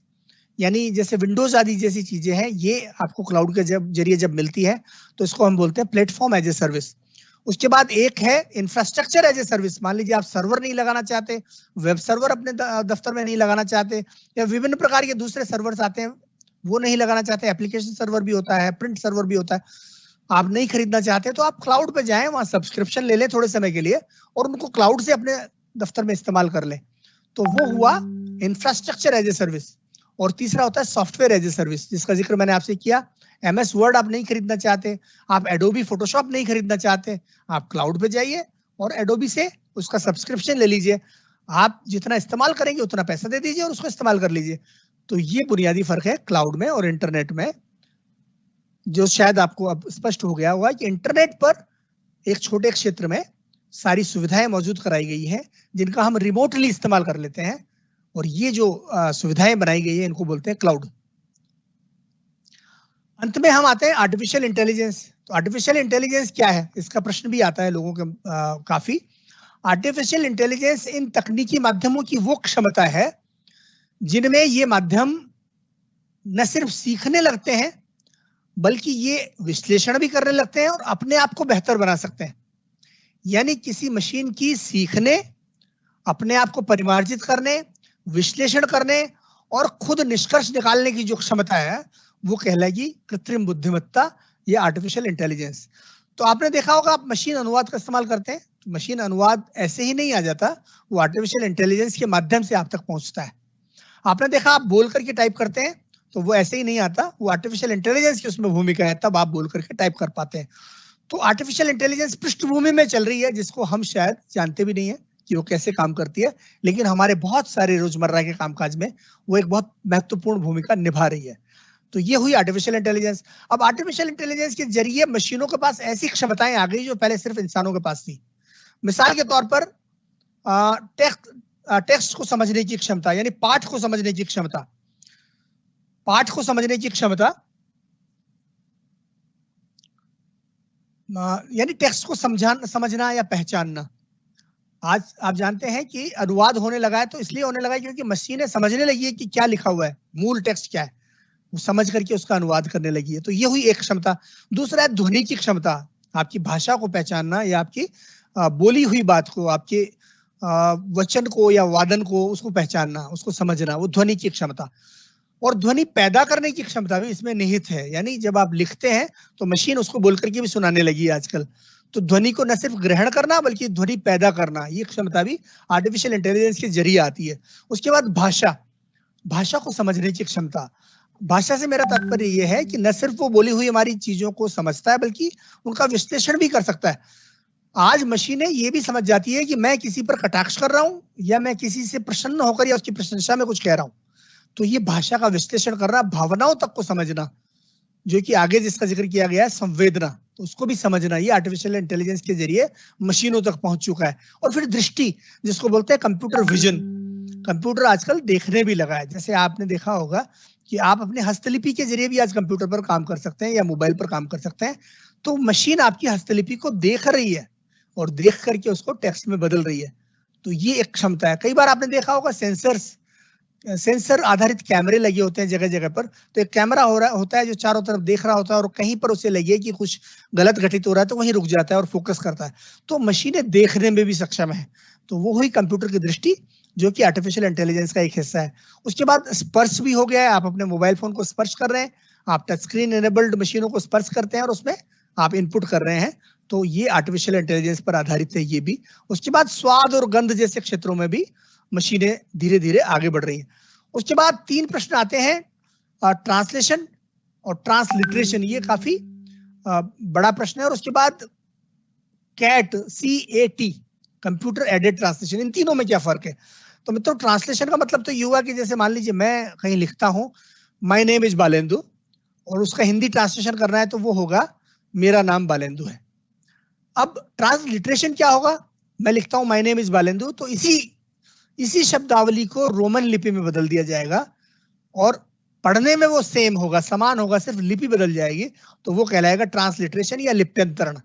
यानी जैसे विंडोज आदि जैसी चीजें हैं, ये आपको क्लाउड के जरिए जब मिलती है तो इसको हम बोलते हैं प्लेटफॉर्म एज ए सर्विस। उसके बाद एक है इंफ्रास्ट्रक्चर एज ए सर्विस। मान लीजिए आप सर्वर नहीं लगाना चाहते, वेब सर्वर अपने दफ्तर में नहीं लगाना चाहते, या विभिन्न प्रकार के दूसरे सर्वर्स आते हैं वो नहीं लगाना चाहते, एप्लीकेशन सर्वर भी होता है, प्रिंट सर्वर भी होता है, आप नहीं खरीदना चाहते, तो आप क्लाउड पे जाएं, वहां सब्सक्रिप्शन ले लें थोड़े समय के लिए और उनको क्लाउड से अपने दफ्तर में इस्तेमाल कर लें। तो वो हुआ इंफ्रास्ट्रक्चर एज ए सर्विस। और तीसरा होता है सॉफ्टवेयर एज ए सर्विस, जिसका जिक्र मैंने आपसे किया। MS वर्ड आप नहीं खरीदना चाहते, आप एडोबी फोटोशॉप नहीं खरीदना चाहते, आप क्लाउड पे जाइए और एडोबी से उसका सब्सक्रिप्शन ले लीजिए, आप जितना इस्तेमाल करेंगे उतना पैसा दे दीजिए और उसको इस्तेमाल कर लीजिए। तो ये बुनियादी फर्क है क्लाउड में और इंटरनेट में, जो शायद आपको अब स्पष्ट हो गया होगा कि इंटरनेट पर एक छोटे क्षेत्र में सारी सुविधाएं मौजूद कराई गई हैं जिनका हम रिमोटली इस्तेमाल कर लेते हैं, और ये जो सुविधाएं बनाई गई है इनको बोलते हैं क्लाउड। अंत में हम आते हैं आर्टिफिशियल इंटेलिजेंस। तो आर्टिफिशियल इंटेलिजेंस क्या है, इसका प्रश्न भी आता है लोगों के काफी। आर्टिफिशियल इंटेलिजेंस इन तकनीकी माध्यमों की वो क्षमता है जिनमें ये माध्यम न सिर्फ सीखने लगते हैं बल्कि ये विश्लेषण भी करने लगते हैं और अपने आप को बेहतर बना सकते हैं। यानी किसी मशीन की सीखने, अपने आप को परिमार्जित करने, विश्लेषण करने और खुद निष्कर्ष निकालने की जो क्षमता है वो कहलाएगी कृत्रिम बुद्धिमत्ता या आर्टिफिशियल इंटेलिजेंस। तो आपने देखा होगा, आप मशीन अनुवाद का इस्तेमाल करते हैं, तो मशीन अनुवाद ऐसे ही नहीं आ जाता, वो आर्टिफिशियल इंटेलिजेंस के माध्यम से आप तक पहुंचता है। आपने देखा, आप बोल करके टाइप करते हैं तो वो ऐसे ही नहीं आता, वो आर्टिफिशियल इंटेलिजेंस की उसमें भूमिका है, तब आप बोल करके टाइप कर पाते हैं। तो आर्टिफिशियल इंटेलिजेंस पृष्ठभूमि में चल रही है, जिसको हम शायद जानते भी नहीं है कि वो कैसे काम करती है, लेकिन हमारे बहुत सारे रोजमर्रा के कामकाज में वो एक बहुत महत्वपूर्ण भूमिका निभा रही है। तो ये हुई आर्टिफिशियल इंटेलिजेंस। अब आर्टिफिशियल इंटेलिजेंस के जरिए मशीनों के पास ऐसी क्षमताएं आ गई जो पहले सिर्फ इंसानों के पास थी। मिसाल के तौर पर टेक्स्ट को समझने की क्षमता, यानी पाठ को समझने की क्षमता, पाठ को समझने की क्षमता, यानी टेक्स्ट को समझना या पहचानना। आज आप जानते हैं कि अनुवाद होने लगा है, तो इसलिए होने लगा है क्योंकि मशीनें समझने लगी है कि क्या लिखा हुआ है, मूल टेक्स्ट क्या है, वो समझ करके उसका अनुवाद करने लगी है। तो ये हुई एक क्षमता। दूसरा है ध्वनि की क्षमता, आपकी भाषा को पहचानना या आपकी बोली हुई बात को, आपके वचन को या वादन को, उसको पहचानना, उसको समझना, वो ध्वनि की क्षमता। और ध्वनि पैदा करने की क्षमता भी इसमें निहित है, यानी जब आप लिखते हैं तो मशीन उसको बोल करके भी सुनाने लगी है आजकल। तो ध्वनि को न सिर्फ ग्रहण करना बल्कि ध्वनि पैदा करना, ये क्षमता भी आर्टिफिशियल इंटेलिजेंस के जरिए आती है। उसके बाद भाषा, भाषा को समझने की क्षमता। भाषा से मेरा तात्पर्य यह है कि न सिर्फ वो बोली हुई हमारी चीजों को समझता है बल्कि उनका विश्लेषण भी कर सकता है। आज मशीनें ये भी समझ जाती है कि मैं किसी पर कटाक्ष कर रहा हूं या मैं किसी से प्रसन्न होकर या उसकी प्रशंसा में कुछ कह रहा हूं। तो ये भाषा का विश्लेषण करना, भावनाओं तक को समझना, जो कि आगे जिसका जिक्र किया गया है संवेदना, तो उसको भी समझना, ये आर्टिफिशियल इंटेलिजेंस के जरिए मशीनों तक पहुंच चुका है। और फिर दृष्टि, जिसको बोलते हैं कंप्यूटर विजन। कंप्यूटर आजकल देखने भी लगा है। जैसे आपने देखा होगा कि आप अपने हस्तलिपि के जरिए भी आज कंप्यूटर पर काम कर सकते हैं या मोबाइल पर काम कर सकते हैं। तो मशीन आपकी हस्तलिपि को देख रही है और देख करके उसको टेक्स्ट में बदल रही है। तो ये एक क्षमता है। कई बार आपने देखा होगा सेंसर आधारित कैमरे लगे होते हैं जगह जगह पर। तो एक कैमरा होता है जो चारों तरफ देख रहा होता है और कहीं पर उसे लगे कि कुछ गलत घटित हो रहा है तो वहीं रुक जाता है और फोकस करता है। तो मशीनें देखने में भी सक्षम है। तो वो ही कंप्यूटर की दृष्टि जो कि आर्टिफिशियल इंटेलिजेंस का एक हिस्सा है। उसके बाद स्पर्श भी हो गया है। आप अपने मोबाइल फोन को स्पर्श कर रहे हैं, आप टच स्क्रीन एनेबल्ड मशीनों को स्पर्श करते हैं और उसमें आप इनपुट कर रहे हैं। तो ये आर्टिफिशियल इंटेलिजेंस पर आधारित है ये भी। उसके बाद स्वाद और गंध जैसे क्षेत्रों में भी मशीनें धीरे धीरे आगे बढ़ रही हैं। उसके बाद 3 प्रश्न आते हैं, ट्रांसलेशन और ट्रांसलिटरेशन। ये काफी बड़ा प्रश्न है। और उसके बाद CAT कंप्यूटर एडेड ट्रांसलेशन। इन तीनों में क्या फर्क है? तो मित्रों, ट्रांसलेशन का मतलब तो ये हुआ कि जैसे मान लीजिए मैं कहीं लिखता हूं माय नेम इज बालेंदु और उसका हिंदी ट्रांसलेशन करना है तो वो होगा मेरा नाम बालेंदु है। अब ट्रांसलिटरेशन क्या होगा? मैं लिखता हूं माय नेम इज बालेंदु तो इसी शब्दावली को रोमन लिपि में बदल दिया जाएगा और पढ़ने में वो सेम होगा, समान होगा, सिर्फ लिपि बदल जाएगी। तो वो कहलाएगा ट्रांसलिटरेशन या लिप्यंतरण।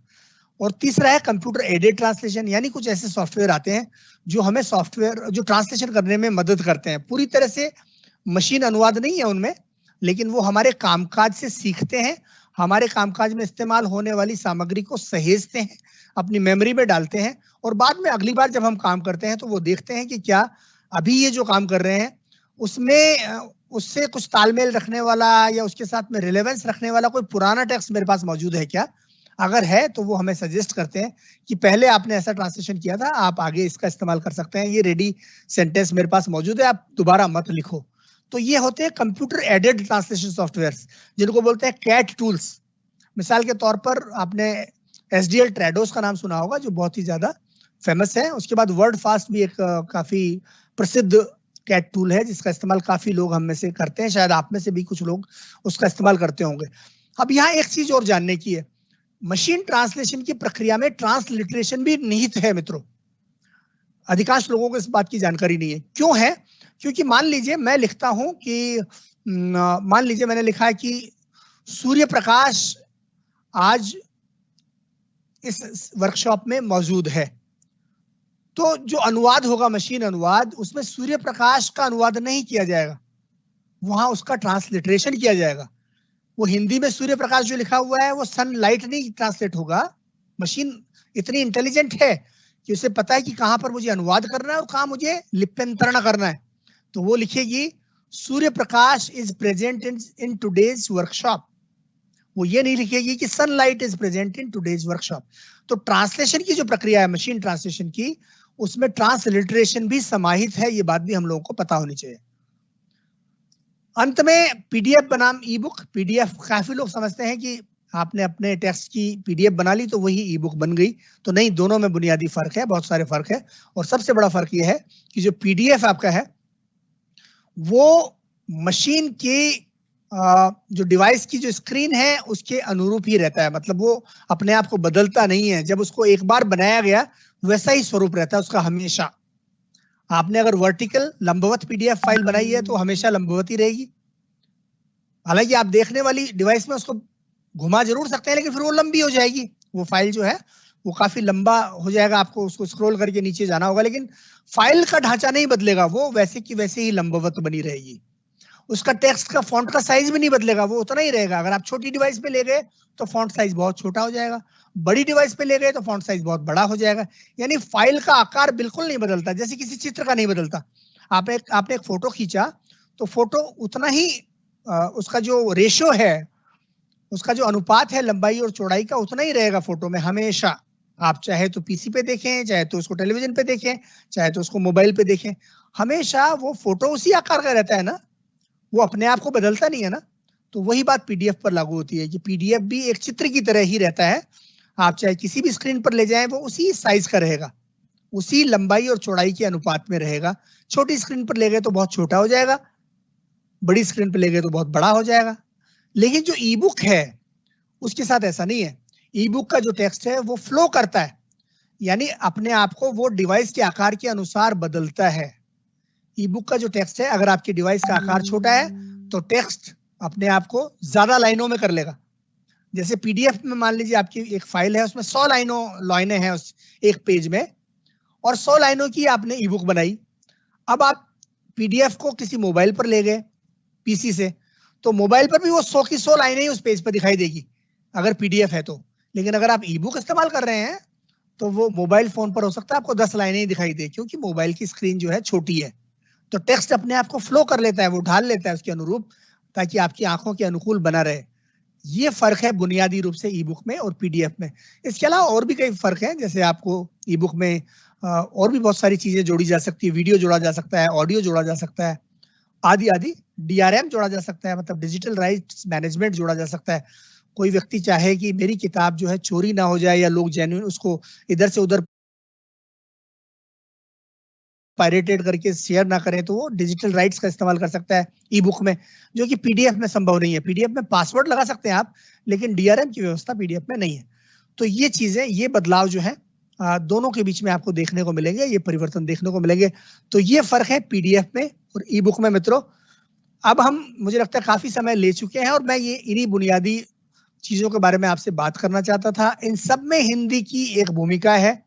और तीसरा है कंप्यूटर एडेड ट्रांसलेशन, यानी कुछ ऐसे सॉफ्टवेयर आते हैं जो हमें जो ट्रांसलेशन करने में मदद करते हैं। पूरी तरह से मशीन अनुवाद नहीं है उनमें, लेकिन वो हमारे कामकाज से सीखते हैं, हमारे कामकाज में इस्तेमाल होने वाली सामग्री को सहेजते हैं, अपनी मेमोरी में डालते हैं और बाद में अगली बार जब हम काम करते हैं तो वो देखते हैं कि क्या अभी ये जो काम कर रहे हैं उसमें उससे कुछ तालमेल रखने वाला या उसके साथ में रिलेवेंस रखने वाला कोई पुराना टेक्स्ट मेरे पास मौजूद है क्या। अगर है तो वो हमें सजेस्ट करते हैं कि पहले आपने ऐसा ट्रांसलेशन किया था, आप आगे इसका इस्तेमाल कर सकते हैं, ये रेडी सेंटेंस मेरे पास मौजूद है, आप दोबारा मत लिखो। तो ये होते हैं कंप्यूटर एडेड ट्रांसलेशन सॉफ्टवेयर्स, जिनको बोलते हैं कैट टूल्स। मिसाल के तौर पर आपने SDL ट्रेडोस का नाम सुना होगा जो बहुत ही ज्यादा फेमस है। उसके बाद वर्ड फास्ट भी एक काफी प्रसिद्ध कैट टूल है जिसका इस्तेमाल काफी लोग हम में से करते हैं, शायद आप में से भी कुछ लोग उसका इस्तेमाल करते होंगे। अब यहाँ एक चीज और जानने की है, मशीन ट्रांसलेशन की प्रक्रिया में ट्रांसलिटरेशन भी निहित है मित्रों। अधिकांश लोगों को इस बात की जानकारी नहीं है। क्यों है? क्योंकि मान लीजिए मैं लिखता हूं कि मान लीजिए मैंने लिखा है कि सूर्य प्रकाश आज इस वर्कशॉप में मौजूद है। तो जो अनुवाद होगा, मशीन अनुवाद, उसमें सूर्य प्रकाश का अनुवाद नहीं किया जाएगा, वहां उसका ट्रांसलिटरेशन किया जाएगा। वो हिंदी में सूर्य प्रकाश जो लिखा हुआ है वो सनलाइट नहीं ट्रांसलेट होगा। मशीन इतनी इंटेलिजेंट है कि उसे पता है कि कहां पर मुझे अनुवाद करना है और कहां मुझे लिप्यंतरण करना है। तो वो लिखेगी Surya Prakash is present in today's workshop. वो ये नहीं लिखेगी कि sunlight is present in today's workshop. तो ट्रांसलेशन की जो प्रक्रिया है मशीन ट्रांसलेशन की, उसमें ट्रांसलिटरेशन भी समाहित है। ये बात भी हम लोगों को पता होनी चाहिए। अंत में PDF बनाम ई बुक। PDF काफी लोग समझते हैं कि आपने अपने टेक्स्ट की PDF बना ली तो वही ई बुक बन गई। तो नहीं, दोनों में बुनियादी फर्क है, बहुत सारे फर्क है। और सबसे बड़ा फर्क यह है कि जो PDF आपका है वो मशीन की जो डिवाइस की जो स्क्रीन है उसके अनुरूप ही रहता है। मतलब वो अपने आप को बदलता नहीं है। जब उसको एक बार बनाया गया वैसा ही स्वरूप रहता है उसका हमेशा। आपने अगर वर्टिकल लंबवत PDF फाइल बनाई है तो हमेशा लंबवत ही रहेगी। हालांकि आप देखने वाली डिवाइस में उसको घुमा जरूर सकते हैं, लेकिन फिर वो लंबी हो जाएगी। वो फाइल जो है वो काफी लंबा हो जाएगा, आपको उसको स्क्रॉल करके नीचे जाना होगा, लेकिन फाइल का ढांचा नहीं बदलेगा, वो वैसे की वैसे ही लंबवत बनी रहेगी। उसका टेक्स्ट का फॉन्ट का साइज भी नहीं बदलेगा, वो उतना ही रहेगा। अगर आप छोटी डिवाइस पे ले गए तो फॉन्ट साइज बहुत छोटा हो जाएगा, बड़ी डिवाइस पे ले गए तो फॉन्ट साइज बहुत बड़ा हो जाएगा। यानी फाइल का आकार बिल्कुल नहीं बदलता, जैसे किसी चित्र का नहीं बदलता। आपने एक फोटो खींचा तो फोटो उतना ही उसका जो रेशियो है, उसका जो अनुपात है लंबाई और चौड़ाई का, उतना ही रहेगा फोटो में हमेशा। आप चाहे तो PC पे देखें, चाहे तो उसको टेलीविजन पे देखें, चाहे तो उसको मोबाइल पे देखें, हमेशा वो फोटो उसी आकार का रहता है ना, वो अपने आप को बदलता नहीं है ना। तो वही बात PDF पर लागू होती है कि PDF भी एक चित्र की तरह ही रहता है। आप चाहे किसी भी स्क्रीन पर ले जाएं वो उसी साइज का रहेगा, उसी लंबाई और चौड़ाई के अनुपात में रहेगा। छोटी स्क्रीन पर ले गए तो बहुत छोटा हो जाएगा, बड़ी स्क्रीन पर ले गए तो बहुत बड़ा हो जाएगा। लेकिन जो ई बुक है उसके साथ ऐसा नहीं है। ई बुक का जो टेक्स्ट है वो फ्लो करता है, यानी अपने आप को वो डिवाइस के आकार के अनुसार बदलता है। ई बुक का जो टेक्स्ट है, अगर आपके डिवाइस का आकार छोटा है तो टेक्स्ट अपने आप को ज्यादा लाइनों में कर लेगा। जैसे पीडीएफ में मान लीजिए आपकी एक फाइल है, उसमें 100 लाइनें हैं उस एक पेज में, और 100 लाइनों की आपने ई बुक बनाई। अब आप पीडीएफ को किसी मोबाइल पर ले गए पीसी से, तो मोबाइल पर भी वो 100 की 100 लाइनें ही उस पेज पर दिखाई देगी अगर पीडीएफ है तो। लेकिन अगर आप ई बुक इस्तेमाल कर रहे हैं तो वो मोबाइल फोन पर हो सकता है आपको 10 लाइनें ही दिखाई दे, क्योंकि मोबाइल की स्क्रीन जो है छोटी है। तो टेक्स्ट अपने आप को फ्लो कर लेता है, वो ढाल लेता है उसके अनुरूप, ताकि आपकी आंखों के अनुकूल बना रहे। ये फर्क है बुनियादी रूप से ई बुक में और पीडीएफ में। इसके अलावा और भी कई फर्क है, जैसे आपको ई बुक में और भी बहुत सारी चीजें जोड़ी जा सकती है, वीडियो जोड़ा जा सकता है, ऑडियो जोड़ा जा सकता है, आदि आदि। डीआरएम जोड़ा जा सकता है, मतलब डिजिटल राइट्स मैनेजमेंट जोड़ा जा सकता है। कोई व्यक्ति चाहे कि मेरी किताब जो है चोरी ना हो जाए, या लोग जेन्युइन उसको इधर से उधर पायरेटेड करके शेयर ना करें, तो वो डिजिटल राइट्स का इस्तेमाल कर सकता है ई बुक में, जो कि पीडीएफ में संभव नहीं है। पीडीएफ में पासवर्ड लगा सकते हैं आप, लेकिन डीआरएम की व्यवस्था पीडीएफ में नहीं है। तो ये चीजें, ये बदलाव जो है दोनों के बीच में आपको देखने को मिलेंगे, ये परिवर्तन देखने को मिलेंगे। तो ये फर्क है पीडीएफ में और ई बुक में। मित्रों, अब हम, मुझे लगता है काफी समय ले चुके हैं, और मैं ये इन्हीं बुनियादी चीजों के बारे में आपसे बात करना चाहता था। इन सब में हिंदी की एक भूमिका है।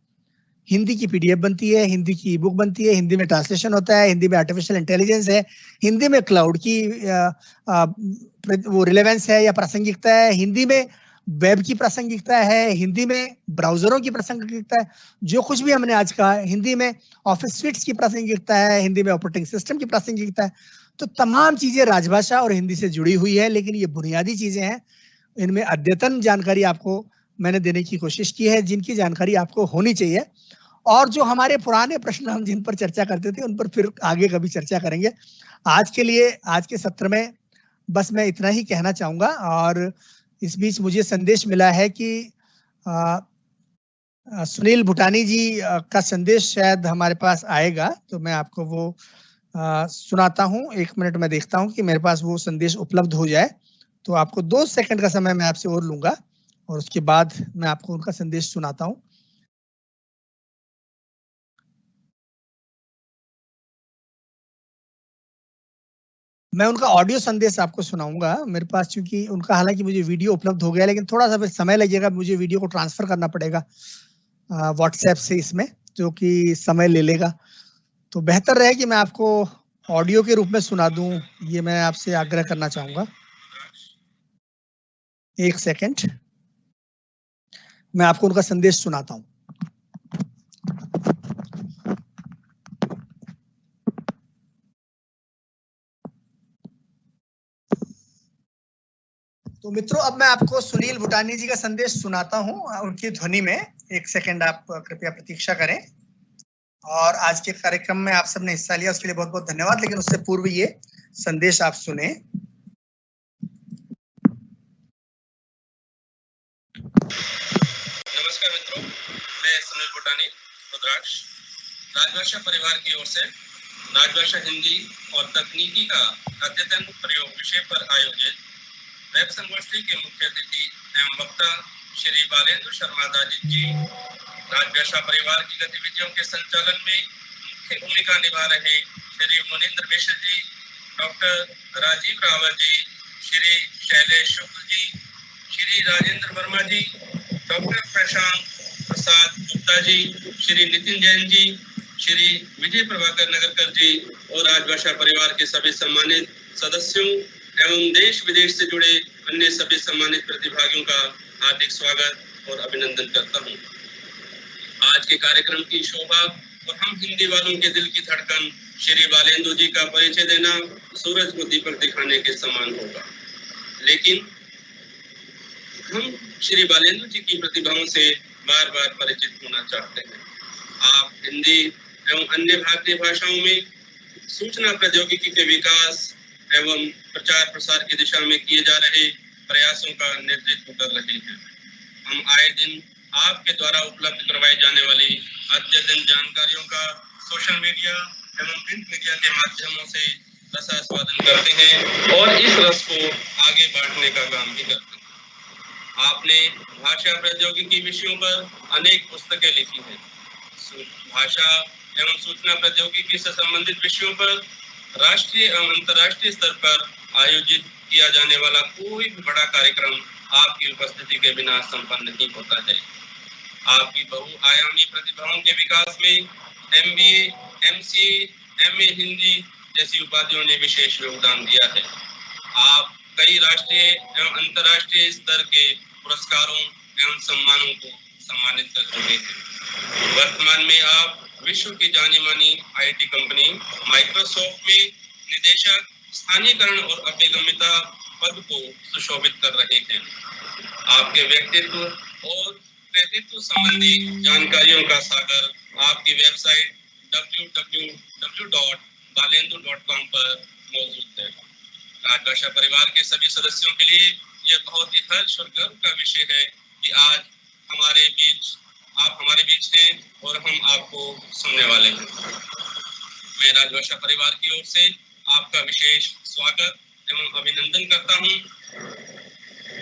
हिंदी की पीडीएफ बनती है, हिंदी की ई बुक बनती है, हिंदी में ट्रांसलेशन होता है, हिंदी में आर्टिफिशियल इंटेलिजेंस है, हिंदी में क्लाउड की वो रिलेवेंस है या प्रासंगिकता है, हिंदी में वेब की प्रासंगिकता है, हिंदी में ब्राउजरों की प्रासंगिकता है, जो कुछ भी हमने आज कहा, हिंदी में ऑफिस स्वीट्स की प्रासंगिकता है, हिंदी में ऑपरेटिंग सिस्टम की प्रासंगिकता है। तो तमाम चीजें राजभाषा और हिंदी से जुड़ी हुई है, लेकिन ये बुनियादी चीजें हैं। इनमें अद्यतन जानकारी आपको मैंने देने की कोशिश की है, जिनकी जानकारी आपको होनी चाहिए। और जो हमारे पुराने प्रश्न हम जिन पर चर्चा करते थे, उन पर फिर आगे कभी चर्चा करेंगे। आज के लिए, आज के सत्र में बस मैं इतना ही कहना चाहूंगा। और इस बीच मुझे संदेश मिला है कि सुनील भूटानी जी का संदेश शायद हमारे पास आएगा, तो मैं आपको वो सुनाता हूं। 1 मिनट में देखता हूं कि मेरे पास वो संदेश उपलब्ध हो जाए। तो आपको 2 सेकंड का समय मैं आपसे और लूंगा, और उसके बाद मैं आपको उनका संदेश सुनाता हूं। मैं उनका ऑडियो संदेश आपको सुनाऊंगा मेरे पास, क्योंकि उनका, हालांकि मुझे वीडियो उपलब्ध हो गया, लेकिन थोड़ा सा फिर समय लगेगा, मुझे वीडियो को ट्रांसफर करना पड़ेगा व्हाट्सएप से इसमें, जो कि समय ले लेगा। तो बेहतर रहे कि मैं आपको ऑडियो के रूप में सुना दूं, ये मैं आपसे आग्रह करना चाहूंगा। 1 सेकंड, मैं आपको उनका संदेश सुनाता हूं। तो मित्रों, अब मैं आपको सुनील भूटानी जी का संदेश सुनाता हूं उनकी ध्वनि में। 1 सेकंड आप कृपया प्रतीक्षा करें। और आज के कार्यक्रम में आप सबने हिस्सा लिया, उसके लिए बहुत बहुत धन्यवाद। लेकिन उससे पूर्व ये संदेश आप सुने। नमस्कार मित्रों, मैं सुनील भूटानी, रुद्राक्ष। राजभाषा परिवार की ओर से राजभाषा हिंदी और तकनीकी का अद्यतन प्रयोग विषय पर आयोजित वेब संगोष्ठी के मुख्य अतिथि एवं वक्ता श्री बालेंद्र शर्मा दाजी जी, राजभाषा परिवार की गतिविधियों के संचालन में मुख्य भूमिका निभा रहे श्री मुनीन्द्र मिश्र जी, डॉक्टर राजीव रावत जी, श्री शैलेश शुक्ल जी, श्री राजेंद्र वर्मा जी, डॉक्टर प्रशांत प्रसाद गुप्ता जी, श्री नितिन जैन जी, श्री विजय प्रभाकर नगरकर जी और राजभाषा परिवार के सभी सम्मानित सदस्यों एवं देश विदेश से जुड़े अन्य सभी सम्मानित प्रतिभागियों का हार्दिक स्वागत और अभिनंदन करता हूं। आज के कार्यक्रम की शोभा और हम हिंदी वालों के दिल की धड़कन श्री बालेंद्र जी का परिचय देना सूरज को दीपक दिखाने के समान होगा। लेकिन हम श्री बालेंद्र जी की प्रतिभाओं से बार बार परिचित होना चाहते हैं। आप हिंदी एवं अन्य भारतीय भाषाओं में सूचना प्रौद्योगिकी के विकास एवं प्रचार प्रसार की दिशा में किए जा रहे प्रयासों का नेतृत्व कर रहे हैं। हम आए दिन आपके द्वारा उपलब्ध करवाई जाने वाली अद्यतन जानकारियों का सोशल मीडिया एवं प्रिंट मीडिया के माध्यमों से रसास्वादन करते हैं और इस रस को आगे बढ़ाने का काम भी करते हैं। आपने भाषा प्रौद्योगिकी विषयों पर अनेक पुस्तकें लिखी हैं। भाषा एवं सूचना प्रौद्योगिकी से संबंधित विषयों पर राष्ट्रीय एवं अंतर्राष्ट्रीय स्तर पर आयोजित किया जाने वाला कोई भी बड़ा कार्यक्रम आपकी उपस्थिति के बिना संपन्न नहीं होता है। आपकी बहुआयामी प्रतिभाओं के विकास में MBA, MCA, MA हिंदी जैसी उपाधियों ने विशेष योगदान दिया है। आप कई राष्ट्रीय एवं अंतर्राष्ट्रीय स्तर के पुरस्कारों एवं सम्मानों को सम्मानित कर चुके हैं। वर्तमान में आप विश्व की जानी मानी IT कंपनी माइक्रोसॉफ्ट में निदेशक स्थानीयकरण और अभिगम्यता पद को सुशोभित कर रहे हैं। आपके व्यक्तित्व और व्यक्तित्व संबंधी जानकारियों का सागर आपकी वेबसाइट www.balendu.com पर मौजूद है। राजभाषा परिवार के सभी सदस्यों के लिए यह बहुत ही हर्ष और गर्व का विषय है कि आज आप हमारे बीच हैं और हम आपको सुनने वाले हैं। मैं राजभाषा परिवार की ओर से आपका विशेष स्वागत एवं अभिनंदन करता हूं।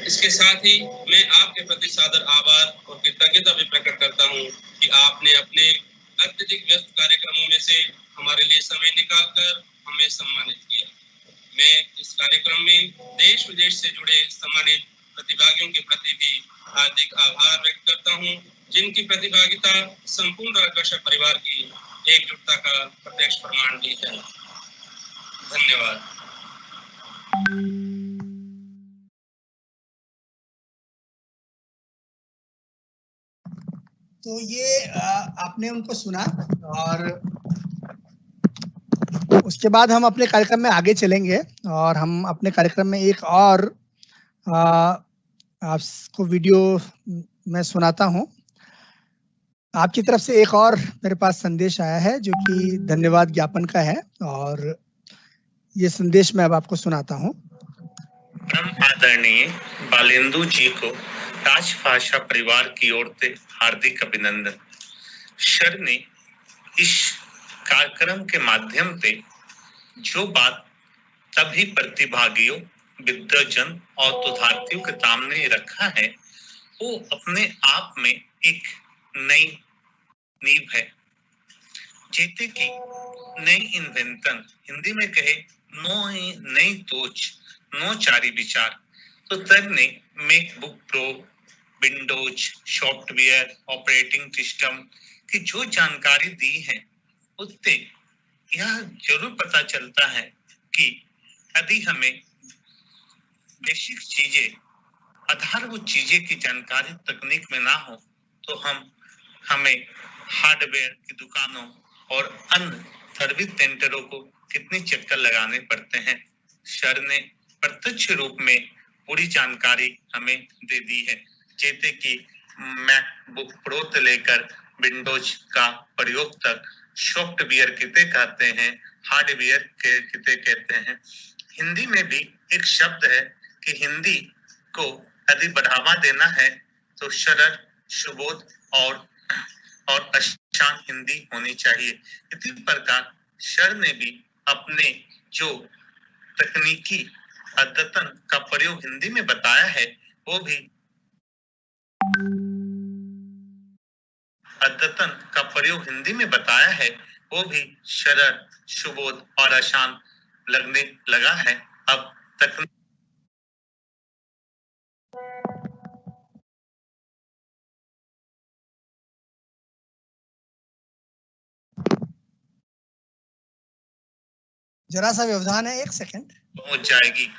इसके साथ ही मैं आपके प्रति सादर आभार और कृतज्ञता भी प्रकट करता हूं कि आपने अपने अत्यधिक व्यस्त कार्यक्रमों में से हमारे लिए समय निकालकर हमें सम्मानित किया। मैं इस कार्यक्रम में देश विदेश से जुड़े सम्मानित प्रतिभागियों के प्रति भी हार्दिक आभार व्यक्त करता हूं, जिनकी प्रतिभागिता संपूर्ण राजभाषा परिवार की एकजुटता का प्रत्यक्ष प्रमाण भी है। धन्यवाद। तो ये आपने उनको सुना और उसके बाद हम अपने कार्यक्रम में आगे चलेंगे और हम अपने कार्यक्रम में एक और आपको वीडियो मैं सुनाता हूं। आपकी तरफ से एक और मेरे पास संदेश आया है जो कि धन्यवाद ज्ञापन का है और ये संदेश मैं अब आपको सुनाता हूं। हम आदरणीय बालेंदु जी को राजभाषा परिवार की ओर से हार्दिक अभिनंदन। सर ने इस कार्यक्रम के माध्यम से जो बात सभी प्रतिभागियों, विद्वजन और शोधार्थियों के सामने रखा है वो अपने आप में एक नई नींव है। जैसे कि नई इन्वेंशन, हिंदी में कहे नई सोच, नौचारी विचार। तो सर ने MacBook pro, Windows software, operating system की जो जानकारी दी है उससे यह जरूर पता चलता है कि यदि हमें बेसिक चीजें, आधारभूत चीजें की जानकारी तकनीक में ना हो तो हमें हार्डवेयर की दुकानों और अन्य सर्विस सेंटरों को कितने चक्कर लगाने पड़ते हैं। सर ने प्रत्यक्ष रूप में पूरी जानकारी हमें दे दी है। जैसे कि मैकबुक प्रो से लेकर विंडोज का प्रयोग तक, सॉफ्टवेयर किसे कहते हैं, हार्डवेयर किसे कहते हैं। हिंदी में भी एक शब्द है कि हिंदी को यदि बढ़ावा देना है तो सरल, सुबोध और आसान हिंदी होनी चाहिए। इसी प्रकार सर ने भी अपने जो तकनीकी अद्यतन का प्रयोग हिंदी में बताया है वो भी सरल, सुबोध और आसान लगने लगा है। अब तकनीक जरा सा व्यवधान है, 1 सेकंड पहुंच जाएगी।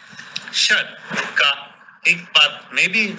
सर का एक बात मैं भी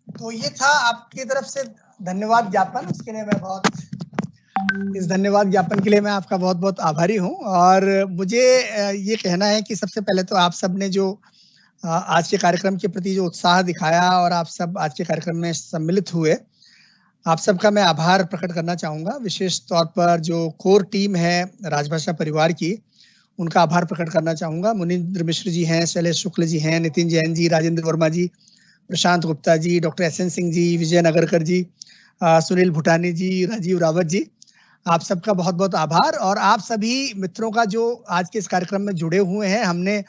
तो ये था आपकी तरफ से धन्यवाद ज्ञापन। उसके लिए मैं इस धन्यवाद ज्ञापन के लिए मैं आपका बहुत बहुत आभारी हूं। और मुझे ये कहना है कि सबसे पहले तो आप सब ने जो आज के कार्यक्रम के प्रति जो उत्साह दिखाया और आप सब आज के कार्यक्रम में सम्मिलित हुए, आप सबका मैं आभार प्रकट करना चाहूँगा। विशेष तौर पर जो कोर टीम है राजभाषा परिवार की, उनका आभार प्रकट करना चाहूँगा। मुनींद्र मिश्र जी हैं, शैलेश शुक्ल जी हैं, नितिन जैन जी, राजेंद्र वर्मा जी, प्रशांत Gupta ji, doctor S N Singh ji, विजय नगरकर जी, सुनील भूटानी जी, राजीव रावत जी, आप सबका बहुत बहुत आभार। और आप सभी मित्रों का जो आज के इस कार्यक्रम में जुड़े हुए हैं। हमने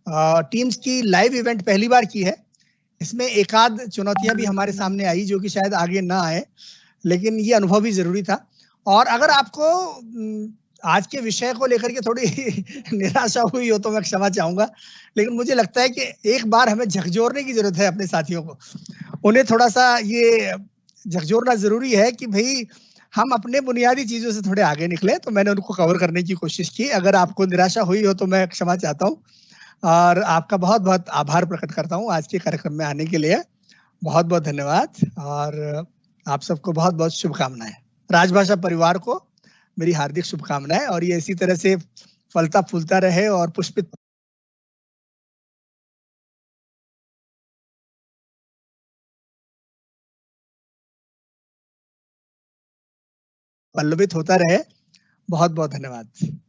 टीम्स की लाइव इवेंट पहली बार की है। इसमें एक आध चुनौतियां भी हमारे सामने आई जो कि शायद आगे ना आए, लेकिन ये अनुभव भी जरूरी था। और अगर आपको आज के विषय को लेकर के थोड़ी निराशा हुई हो तो मैं क्षमा चाहूंगा, लेकिन मुझे लगता है कि एक बार हमें झकझोरने की जरूरत है अपने साथियों को। उन्हें थोड़ा सा ये झकझोरना जरूरी है कि भाई हम अपने बुनियादी चीजों से थोड़े आगे निकले। तो मैंने उनको कवर करने की कोशिश की। अगर आपको निराशा हुई हो तो मैं क्षमा चाहता हूँ और आपका बहुत बहुत आभार प्रकट करता हूँ आज के कार्यक्रम में आने के लिए। बहुत बहुत धन्यवाद और आप सबको बहुत बहुत शुभकामनाएं। राजभाषा परिवार को मेरी हार्दिक शुभकामनाएं और ये इसी तरह से फलता फूलता रहे और पुष्पित पल्लवित होता रहे। बहुत बहुत धन्यवाद।